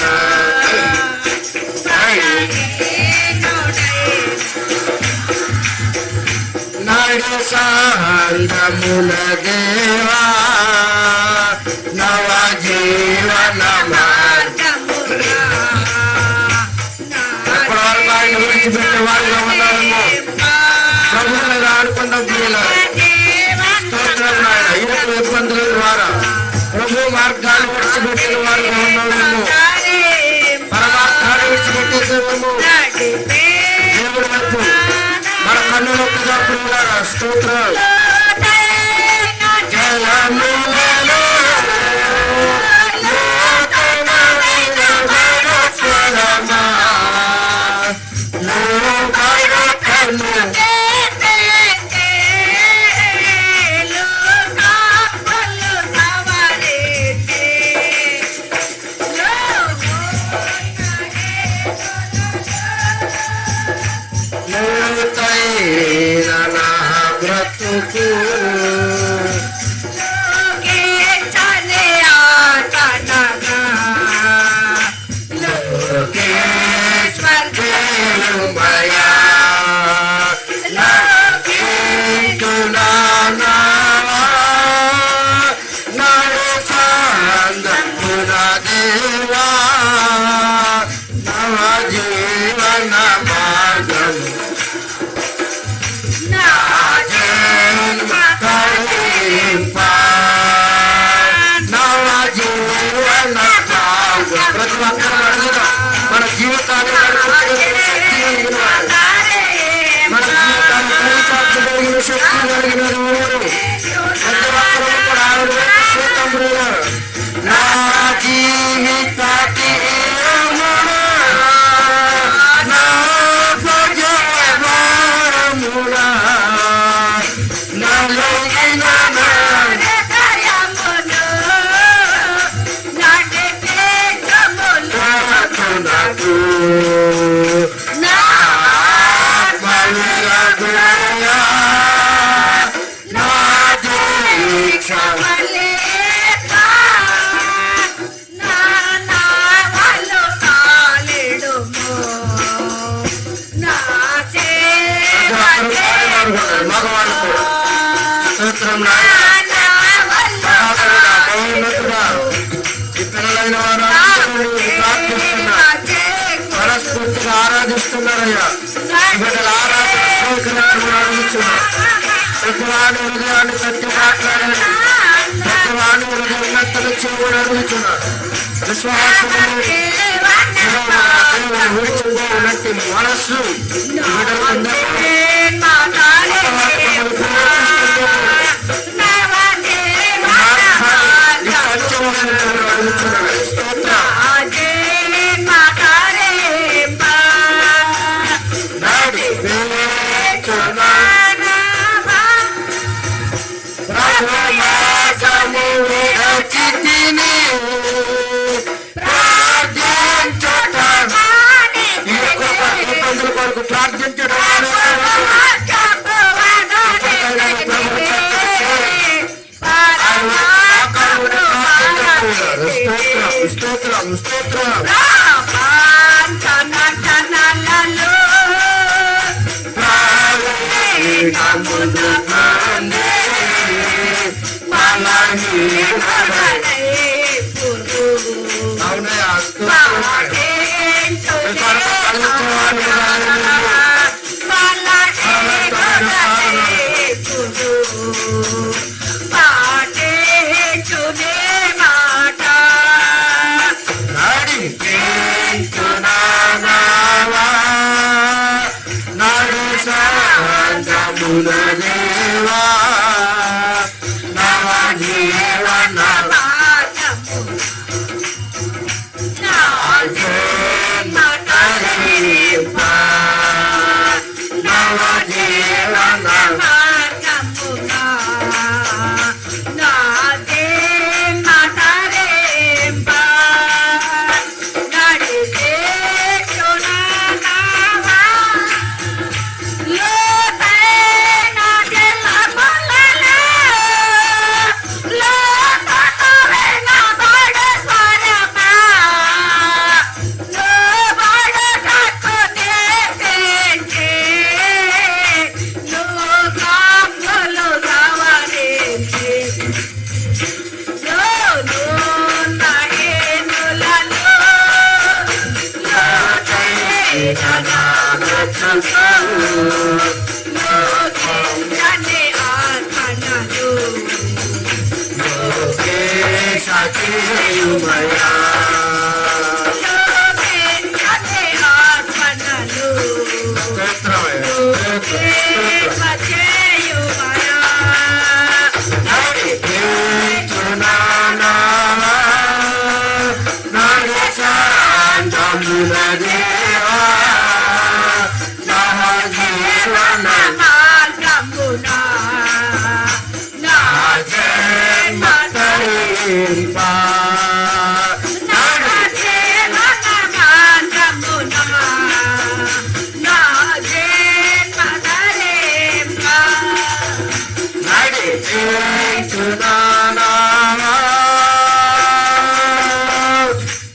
నడు సాంతముల దేవా, నవ జీవన మార్గముగా ఎప్పటివరకు ఆయన విడిచిపెట్టే వారిగా ఉన్నామేమో. ప్రభు మీద ఆడుకున్నాం స్తోత్రం నాయన. ఇరుకు ఇబ్బందుల ద్వారా ప్రభు మార్గాలు విడిచిపెట్టిన వారిగా ఉన్నామేమో. పరమార్థాన్ని విడిచిపెట్టేసేమేమో. దేవుడి వైపు మన కన్నులు ఒక్కసారి స్తోత్రం. జలములలో బ్రతుకు దేవా, నవ జీవన మార్గము ప్రతి ఒక్కరు అడుగుతాం. మన జీవితాన్ని మన జీవితాన్ని కలిగిన శక్తి కలిగిన ప్రతి ఒక్కరు కూడా ఆవిడ నా జీవిత నా ప్రజములా మగవాళ్ళు స్తోత్రం పిల్లలైన వారు ప్రార్థిస్తున్నా, మనస్ఫూర్తిగా ఆరాధిస్తూ ప్రతివాని హృదయాన్ని తట్టి మాట్లాడండి. ప్రతివాని హృదయం మెత్తని చెవులు అడుగుతున్నాడు. విశ్వాసము విడిచిపోయినట్టు మనస్సు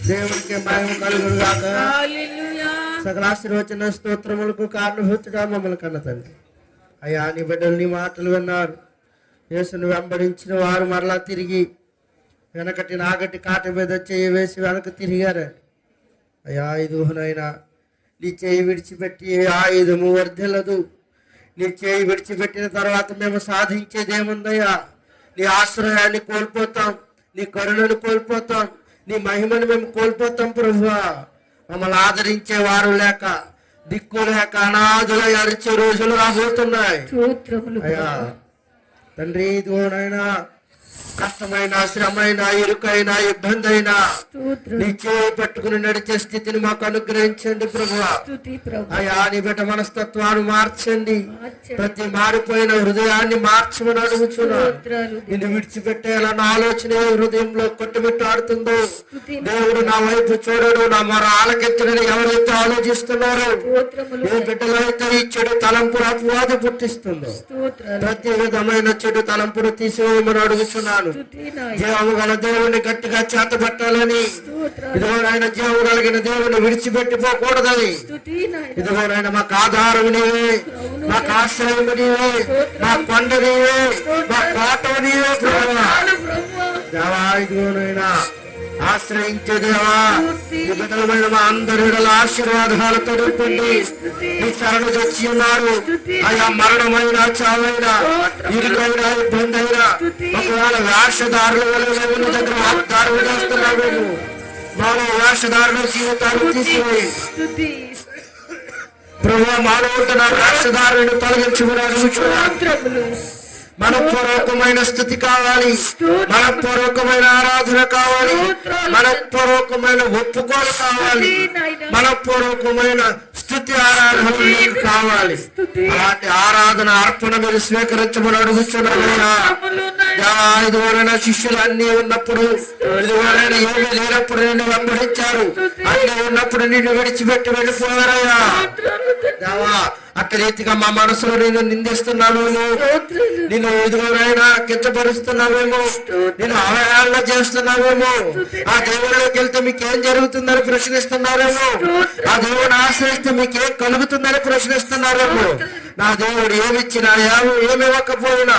దేవునికి మహిమ కలుగును గాక. సకల ఆశీర్వచన స్తోత్రములకు కారణభూతుడా మమ్మల్ని కన్న తండ్రి. అయ్యా నీ బిడ్డలు నీ మాటలు విన్నారు. యేసును వెంబడించిన వారు మరలా తిరిగి వెనకటి నాగటి కాట మీద చేయి వేసి వెనక తిరిగారండి. అయ్యా ఇదిగోనైనా నీ చేయి విడిచిపెట్టి ఏ ఆయుధము వర్ధిల్లదు. నీ చేయి విడిచిపెట్టిన తర్వాత మేము సాధించేది ఏముందయ్యా? నీ ఆశ్రయాన్ని కోల్పోతాం, నీ కరుణను కోల్పోతాం, నీ మహిమను మేము కోల్పోతాం ప్రభువా. మమ్మల్ని ఆదరించే వారు లేక, దిక్కు లేక అనాథులై అరిచే రోజులు రాబోతున్నాయి. అయ్యా తండ్రి ఇదిగోనైనా కష్టమైన, శ్రమైన, ఇరుకైన, ఇబ్బంది అయినా నీ చేయి పట్టుకుని నడిచే స్థితిని మాకు అనుగ్రహించండి ప్రభువా. అయ్యా నీ బిడ్డ మనస్తత్వాన్ని మార్చండి. ప్రతి మారిపోయిన హృదయాన్ని మార్చమని అడుగుచున్నాను. నిన్ను విడిచిపెట్టేయాలన్న ఆలోచన హృదయంలో కొట్టుమిట్టాడుతుందో, దేవుడు నా వైపు చూడడు, నా మొర ఆలకించడని ఎవరైతే ఆలోచిస్తున్నారో, ఏ బిడ్డలో అయితే ఈ చెడు తలంపు అపవాది పుట్టిస్తుందో ప్రతి విధమైన చెడు తలంపును తీసివేయమని అడుగుచున్నాను. జీవము గల దేవుని గట్టిగా చేతబట్టాలని, ఇదిగోనైనా జీవము కలిగిన దేవుని విడిచిపెట్టిపోకూడదని, ఇదిగోనైనా మాకు ఆధారం నీవే, మాకు ఆశ్రయం నీవే, మా కొండ నీవే, మా కోట నీవే దేవా. ఇదిగోనైనా ఆశ్రయించే దేవా, విధమైన మా అందరి ఆశీర్వాదాలతో నింపండి. నీ శరణు తెచ్చి ఉన్నారు. అయ్యా మరణమైన, చావైనా, ఇరుకైనా, ఇబ్బంది అయినా, ఒకవేళ వేషధారుల వల్ల మేము నీ దగ్గర వాగ్దానం చేస్తున్నాము. మానవ వేషధారుల జీవితాలు తీసివేయి ప్రభు. మానవుడు నా వేషధారులను తొలగించుకున్నాడు. మనపూర్వకమైన స్థుతి కావాలి, మనపూర్వకమైన ఆరాధన కావాలి, మనపూర్వకమైన ఒప్పుకోలు కావాలి, మనపూర్వకమైన స్థుతి ఆరాధన కావాలి. అలాంటి ఆరాధన అర్పణ మీరు స్వీకరించమని అడుగుతున్నారైనా. ఇదివరైనా శిష్యులు అన్ని ఉన్నప్పుడు, ఇదివరైనా ఏమీ లేనప్పుడు నిన్ను వెంబడించారు, అన్ని ఉన్నప్పుడు నిన్ను విడిచిపెట్టి వెళ్ళిపోయారయ్యా. దేవా, అట్ల రీతిగా మా మనసులో నేను నిందిస్తున్నామేమో, నేను ఇదిగోనైనా కించపరుస్తున్నామేమో, నేను అవహేళన చేస్తున్నామేమో, ఆ దేవుళ్ళకి వెళ్తే మీకేం జరుగుతుందని ప్రశ్నిస్తున్నారేమో, ఆ దేవుడిని ఆశ్రయిస్తే మీకేం కలుగుతుందని ప్రశ్నిస్తున్నారేమో. నా దేవుడు ఏమిచ్చినా ఏమి ఇవ్వకపోయినా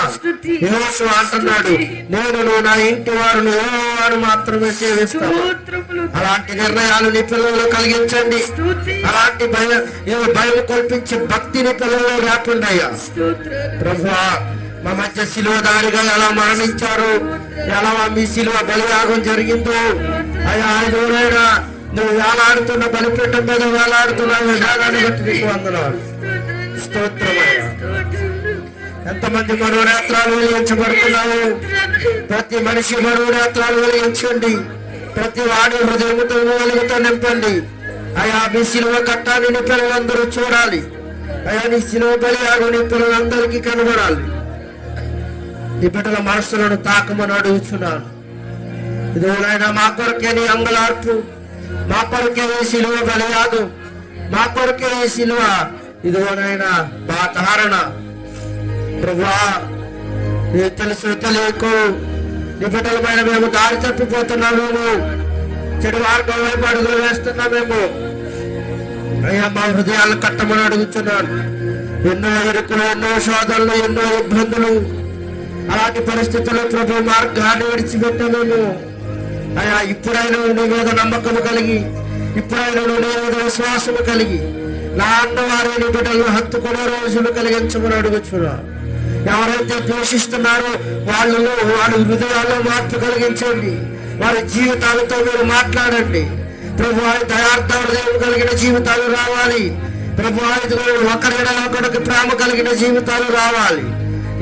యెహోషువ అంటున్నాడు, నేను నా ఇంటి వారిని యెహోవాను మాత్రమే సేవిస్తాను. అలాంటి నిర్ణయాలు నీ పిల్లలు కలిగించండి. అలాంటి భయం కల్పించే భక్తిని పిల్లలు రాకుండా ప్రభువా, మా మధ్య శిలువదారిగా ఎలా మరణించారు, ఎలా మీ శిలువ బలియాగం జరిగిందో అయ్యా, ఐదువరైనా నువ్వు వేలాడుతున్న బలిపీఠం మీద వేలాడుతున్న విధానాన్ని బట్టి నీకు వందనాలు, స్తోత్రమయ్యా. ఎంతమంది మనోనేత్రాలు వెలిగించబడుతున్నావు. ప్రతి మనిషి మనోనేత్రాలు వెలిగించండి. ప్రతి వాడి హృదయంతో వెలుగుతో నింపండి. అయ్యా, మీ శిలువ కట్టాన్ని నీ పిల్లలందరూ చూడాలి. అయ్యా, నీ శిలువ బలియాగం నీ పిల్లలందరికీ కనబడాలి. నీ బిడ్డల మనస్సులను తాకమని అడుగుతున్నాను. ఇదిగోనైనా మా కొరకే నీ అంగలార్పు, మా కొరకే ఈ శిలువ బలియాగం, మా కొరకే ఈ శిలువ ఇదిగోనైనా మా ధారణ. ప్రభువా, నీ తెలుసు తెలియకు నీ బిడ్డల పైన మేము దారి తప్పిపోతున్నామేమో, చెడు మార్గం వైపు అడుగులు వేస్తున్నామేమో. అయ్యా, మా హృదయాలను కట్టమని అడుగుతున్నాను. ఎన్నో ఇరుకులు, ఎన్నో శోధనలు, ఎన్నో ఇబ్బందులు, అలాంటి పరిస్థితుల్లో ప్రభు మార్గాన్ని విడిచిపెట్టామేమో. అయ్యా, ఇప్పుడైనా నీ మీద నమ్మకం కలిగి, ఇప్పుడైనా నీ మీద విశ్వాసము కలిగి నా అన్నవారి నీ బిడ్డలను హత్తుకునే రోజులు కలిగించమని అడుగుతున్నాను. ఎవరైతే ద్వేషిస్తున్నారో వాళ్ళ హృదయాల్లో మార్పు కలిగించండి. వారి జీవితాలతో మీరు మాట్లాడండి. ప్రభు, దయార్థ హృదయం కలిగిన జీవితాలు రావాలి. ప్రభు, ఒకరికి ప్రేమ కలిగిన జీవితాలు రావాలి.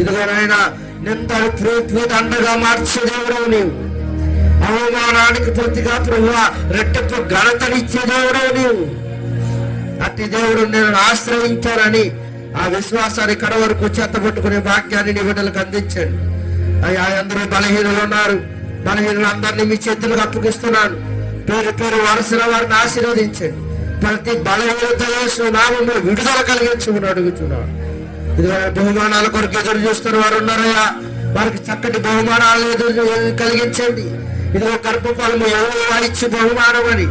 ఇదిగోనైనా నిందలు ప్రీతి అండగా మార్చే దేవుడవు నీవు. అవమానానికి ప్రతిగా ప్రభు రెట్టింపు ఘనతనిచ్చే దేవుడవు నీవు. అట్టి దేవుడు నేను ఆశ్రయించానని ఆ విశ్వాసాన్ని కడ వరకు చెత్తబట్టుకునే భాగ్యాన్ని నీ బిడ్డలకు అందించండి. అయ్యా, అందరూ బలహీనులు ఉన్నారు. బలహీనులు అందరినీ మీ చేతులకు అప్పగిస్తున్నాను. పేరు పేరు వరుసల వారిని ఆశీర్వదించండి. ప్రతి బలహీనత నామములో విడుదల కలిగించమని అడుగుతున్నాను. ఇదిగో బహుమానాల కొరకు ఎదురు చూస్తున్న వారు ఉన్నారయ్యా, వారికి చక్కటి బహుమానాలు ఎదురు కలిగించండి. ఇదిగో గర్భఫలము యెహోవా ఇచ్చు బహుమానం అని,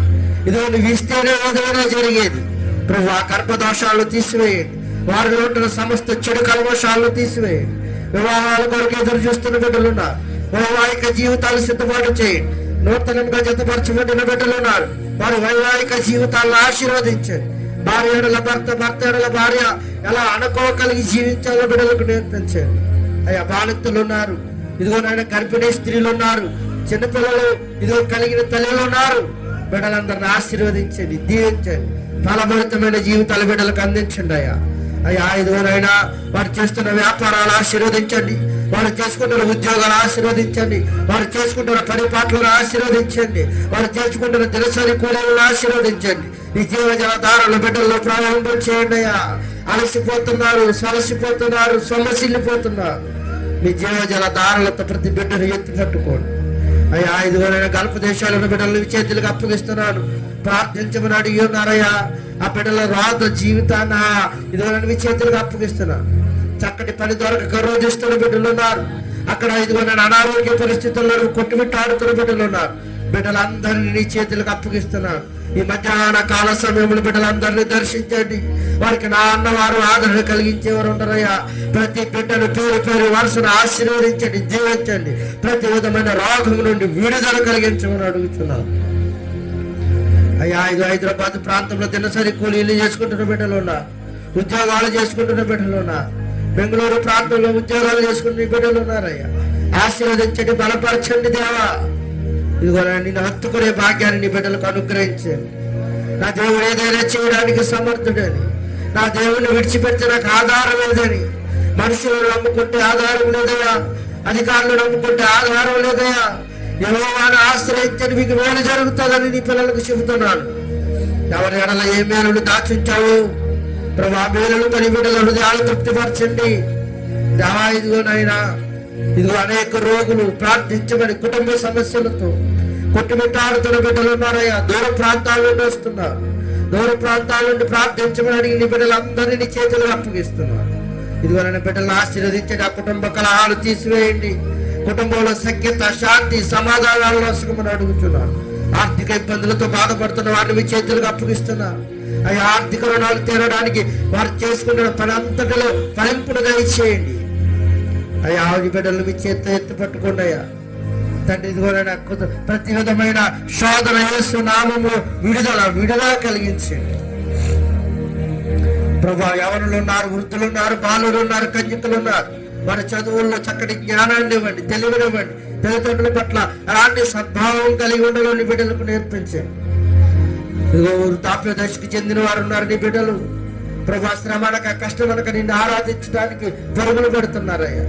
ఇదిగో నువ్వు ఇస్తేనే ఏదైనా జరిగేది. ప్రభు, ఆ గర్భదోషాలను తీసివేయండి. వారిలో ఉంటున్న సమస్త చెడు కల్మషాలను తీసివేయండి. వివాహాల కొరకు ఎదురు చూస్తున్న బిడ్డలున్నారు. వైవాహిక జీవితాలు సిద్ధపాటు చేయండి. నూతనంగా జతపరచబడిన బిడ్డలు ఉన్నారు. వారి వైవాహిక జీవితాలను ఆశీర్వదించండి. భార్య ఎడల భర్త, భర్త ఎడల భార్య ఎలా అనుకోగలిగి జీవించాలో బిడ్డలకు నేర్పించండి. అయ్యా, బాలింతలు ఉన్నారు. ఇదిగోనైనా గర్భిణీ స్త్రీలు ఉన్నారు. చిన్నపిల్లలు ఇదిగో కలిగిన తల్లులు ఉన్నారు. బిడ్డలందరిని ఆశీర్వదించండి, దీవించండి. ఫలభరితమైన జీవితాలు బిడ్డలకు అందించండి. అయ్యా, ఇదిగోనైనా వారు చేస్తున్న వ్యాపారాలు ఆశీర్వదించండి. వారు చేసుకుంటున్న ఉద్యోగాలు ఆశీర్వదించండి. వారు చేసుకుంటున్న పరిపాట్లను ఆశీర్వదించండి. వారు చేసుకుంటున్న దినసరి కూలీలను ఆశీర్వదించండి. ఈ జీవజలధారల బిడ్డల్లో ప్రారంభం చేయండి. అయ్యా, అలసిపోతున్నారు, సలసిపోతున్నారు, సొమ్మసిల్లిపోతున్నారు. మీ జీవజలధారలతో ప్రతి బిడ్డను ఎత్తి పట్టుకోండి. అయ్యా, ఇదిగోనైనా గల్ఫ్ దేశాలను బిడ్డలు చేతులకు అప్పగిస్తున్నాను. ప్రార్థించమని అడిగి ఉన్నారయ్యా. ఆ బిడ్డల రాత జీవితాన్ని ఇదిగోనైనా మీ చేతులకు అప్పగిస్తున్నాను. చక్కటి పని దొరకక రోధిస్తున్న బిడ్డలు ఉన్నారు. అక్కడ ఇదిగోనైనా అనారోగ్య పరిస్థితుల్లో కొట్టుమిట్టాడుతున్న బిడ్డలు ఉన్నారు. బిడ్డలందరినీ నీ చేతులకు అప్పగిస్తున్నాను. ఈ మధ్యాహ్న కాల సమయంలో బిడ్డలందరినీ దర్శించండి. వారికి నా అన్నవారు ఆదరణ కలిగించేవారు ఉంటారయ్యా. ప్రతి బిడ్డను పేరు పేరు వరుసను ఆశీర్వదించండి, జీవించండి. ప్రతి విధమైన రోగం నుండి విడుదల కలిగించమని అడుగుతున్నాను. అయ్యా, ఇది హైదరాబాద్ ప్రాంతంలో దినసరి కూలీలు చేసుకుంటున్న బిడ్డలు ఉన్నారు. ఉద్యోగాలు చేసుకుంటున్న బిడ్డలు ఉన్నారు. బెంగళూరు ప్రాంతంలో ఉద్యోగాలు చేసుకుంటున్న బిడ్డలు ఉన్నారయ్యా. ఆశీర్వదించండి, బలపరచండి దేవా. ఇదిగో నిన్ను హత్తుకునే భాగ్యాన్ని నీ బిడ్డలకు అనుగ్రహించండి. నా దేవుడు ఏదైనా చేయడానికి సమర్థుడని, నా దేవుడిని విడిచిపెడితే నాకు ఆధారం లేదని, మనుషులను నమ్ముకుంటే ఆధారం లేదయా, అధికారులు నమ్ముకుంటే ఆధారం లేదయా, యెహోవాను ఆశ్రయించండి మీకు మేలు జరుగుతుందని నీ పిల్లలకు చెబుతున్నాను. ఎవరి ఎడల ఏ మేలును దాచుంచావు ప్రభు, ఆ మేలును నీ బిడ్డల హృదయాలు తృప్తిపరచండి దేవా. ఇదిగోనైనా ఇదిగో అనేక రోగులు ప్రార్థించబడి కుటుంబ సమస్యలతో కొట్టుమిట్టాడుతున్న బిడ్డలు ఉన్నారయ్యా. దూర ప్రాంతాల నుండి వస్తున్నారు. దూర ప్రాంతాల నుండి ప్రార్థించమని నీ బిడ్డలందరినీ నీ చేతులు అప్పగిస్తున్నారు. ఇదిగో నన్ను బిడ్డలను ఆశీర్వదించండి. ఆ కుటుంబ కలహాలు తీసివేయండి. కుటుంబంలో సఖ్యత, శాంతి, సమాధానాలు వసకమని అడుగుతున్నాను. ఆర్థిక ఇబ్బందులతో బాధపడుతున్న వారిని మీ చేతులకు అప్పగిస్తున్నారు. అవి ఆర్థిక రుణాలు తీరడానికి వారు చేసుకున్న పని అంతటిలో ఫలింపును దయచేయండి అయ్యా. ఆవిడ బిడ్డలు మీ చేతితో ఎత్తి పట్టుకోండి అయ్యా తండ్రి. ఇదిగోనైనా ప్రతి విధమైన శోధన యేసు నామములో విడుదల కలిగించండి ప్రభా. యవనులు ఉన్నారు, వృద్ధులు ఉన్నారు, బాలులు ఉన్నారు, కన్యకులు ఉన్నారు. వారి చదువుల్లో చక్కటి జ్ఞానాన్ని ఇవ్వండి, తెలివినివ్వండి. తల్లిదండ్రుల పట్ల అలాంటి సద్భావం కలిగి ఉండాలని బిడ్డలకు నేర్పించండి. ఇదిగో వృద్ధాప్య దశకు చెందిన వారు ఉన్నారు నీ బిడ్డలు ప్రభా. శ్రమనక కష్టమనక నిన్ను ఆరాధించడానికి పరుగులు పెడుతున్నారయ్యా.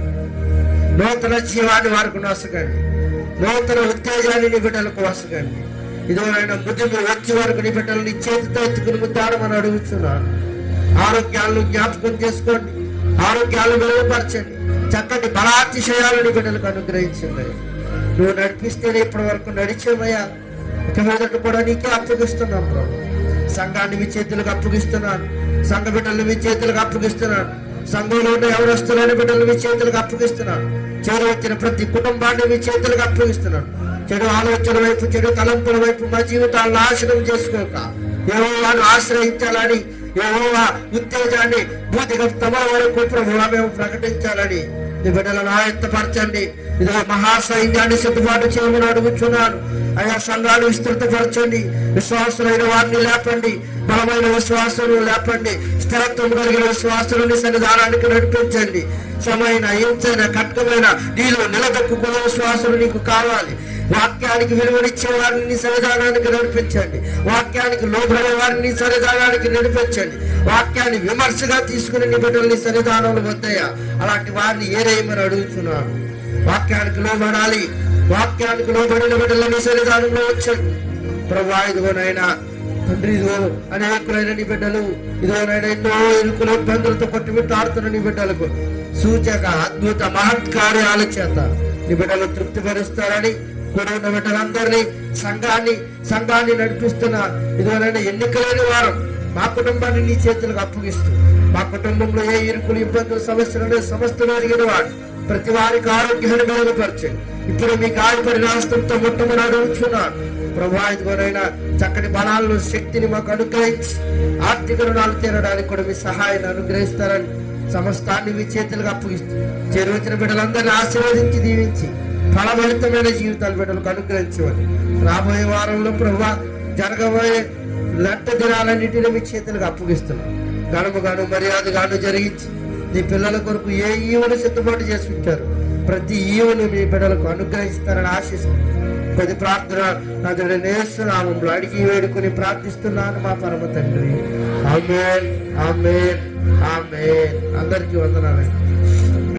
నూతన జీవాన్ని వారికి వసగండి, నూతన ఉత్తేజాన్ని నీ బిడ్డలకు వసగండి. ఇదిగోనైనా ముద్దు వచ్చే వరకు నీ బిడ్డలు నీ చేతితో ఎత్తుకుని ముద్దాడమని అడుగుతున్నాను. ఆరోగ్యాలను జ్ఞాపకం చేసుకోండి, ఆరోగ్యాలను మెరుగుపరచండి. చక్కటి బలాతిశయాలను బిడ్డలకు అనుగ్రహించండి. నువ్వు నడిపిస్తేనే ఇప్పటి వరకు నడిచేమయ్యా. ఇక మీదట కూడా నీకే అప్పగిస్తున్నాం ప్రభు. సంఘాన్ని మీ చేతులకు అప్పగిస్తున్నాను, సంఘ బిడ్డలను మీ చేతులకు అప్పగిస్తున్నాను, సంఘంలో ఉన్న ఎవరస్తులైన బిడ్డలను మీ చేతులకు అప్పగిస్తున్నాను. చేరు వచ్చిన ప్రతి కుటుంబాన్ని మీ చేతులకు అప్పగిస్తున్నాను. చెడు ఆలోచన వైపు, చెడు తలంపుల వైపు మా జీవితాలను నాశనం చేసుకోక యెహోవాను ఆశ్రయించాలని, యెహోవా ఉత్తేజాన్ని భూతిగతమల వరకు ప్రభువా మేము ప్రకటించాలని నీ బిడ్డలను ఆయత్తపరచండి. ఇదిగో మహాసైన్యాన్ని సిద్ధపాటు చేయమని అడుగుతున్నాను అయ్యా. సంఘాలు విస్తృతపరచండి, విశ్వాసులైన వారిని లేపండి, బలమైన విశ్వాసాలు లేపండి, స్థిరత్వం కలిగిన విశ్వాసాలని సన్నిధానానికి నడిపించండి. శ్రమైన, హింసైన, కట్టమైన నీలో నిలదొక్కుకునే విశ్వాసాలు నీకు కావాలి. వాక్యానికి విలువనిచ్చే వారిని సన్నిధానానికి నడిపించండి, వాక్యానికి లోబడే వారిని సన్నిధానానికి నడిపించండి, వాక్యాన్ని విమర్శగా తీసుకుని నీ బిడ్డల్ని సన్నిధానంలో వద్దయ్యా. అలాంటి వారిని ఏరేయమని అడుగుతున్నాను. వాక్యానికి లోబడాలి, వాక్యానికి లోబడిన బిడ్డలని సన్నిధానంలో వచ్చండి ప్రభా. ఇదిగోనైనా తండ్రి, ఇదిగో అనేకులైన నీ బిడ్డలు ఇదిగోనైనా ఎన్నో ఇరుకుల ఇబ్బందులతో కొట్టుమిట్టాడుతున్న నీ బిడ్డలకు సూచక అద్భుత మహత్కార్యాల చేత నీ బిడ్డలు తృప్తిపరుస్తారని కూడా ఉన్న బిడ్డలందరినీ సంఘాన్ని నడిపిస్తున్న ఇదిగోనైనా ఎన్నికలేని వారు మా కుటుంబాన్ని నీ చేతులకు అప్పగిస్తూ, మా కుటుంబంలో ఏ ఇరుకులు, ఇబ్బందులు, సమస్యలు సమస్యలు ఎరిగిన వాడు ప్రతి వారికి ఆరోగ్యాన్ని మెరుగుపరచండి. ఇప్పుడు మీ గాయపడిన హస్తంతో ముట్టమని అడుగుతున్నాను ప్రభా. ఇదిగోనైనా చక్కటి బలాలను, శక్తిని మాకు అనుగ్రహించి ఆర్థిక రుణాలు తీరడానికి కూడా మీ సహాయాన్ని అనుగ్రహిస్తారని సమస్తాన్ని మీ చేతులకు అప్పగిస్తూ చేరువచ్చిన బిడ్డలందరినీ ఆశీర్వదించి దీవించి ఫలభరితమైన జీవితాలు బిడ్డలకు అనుగ్రహించమని రాబోయే వారంలో ప్రభా జరగబోయే లెంట దినాలన్నింటినీ మీ చేతులకు అప్పగిస్తున్నాం. గణముగాను మర్యాదగాను జరిగించి నీ పిల్లల కొరకు ఏ ఈవెను సిద్ధపాటు చేసి ఉంటారు ప్రతి ఈవెను మీ బిడ్డలకు అనుగ్రహిస్తారని ఆశిస్తున్నాను. ప్రతి ప్రార్థన నా యేసు నామములో అడిగి వేడుకొని ప్రార్థిస్తున్నాను మా పరమ తండ్రి. ఆమేన్, ఆమేన్, ఆమేన్. అందరికీ వందనాలు.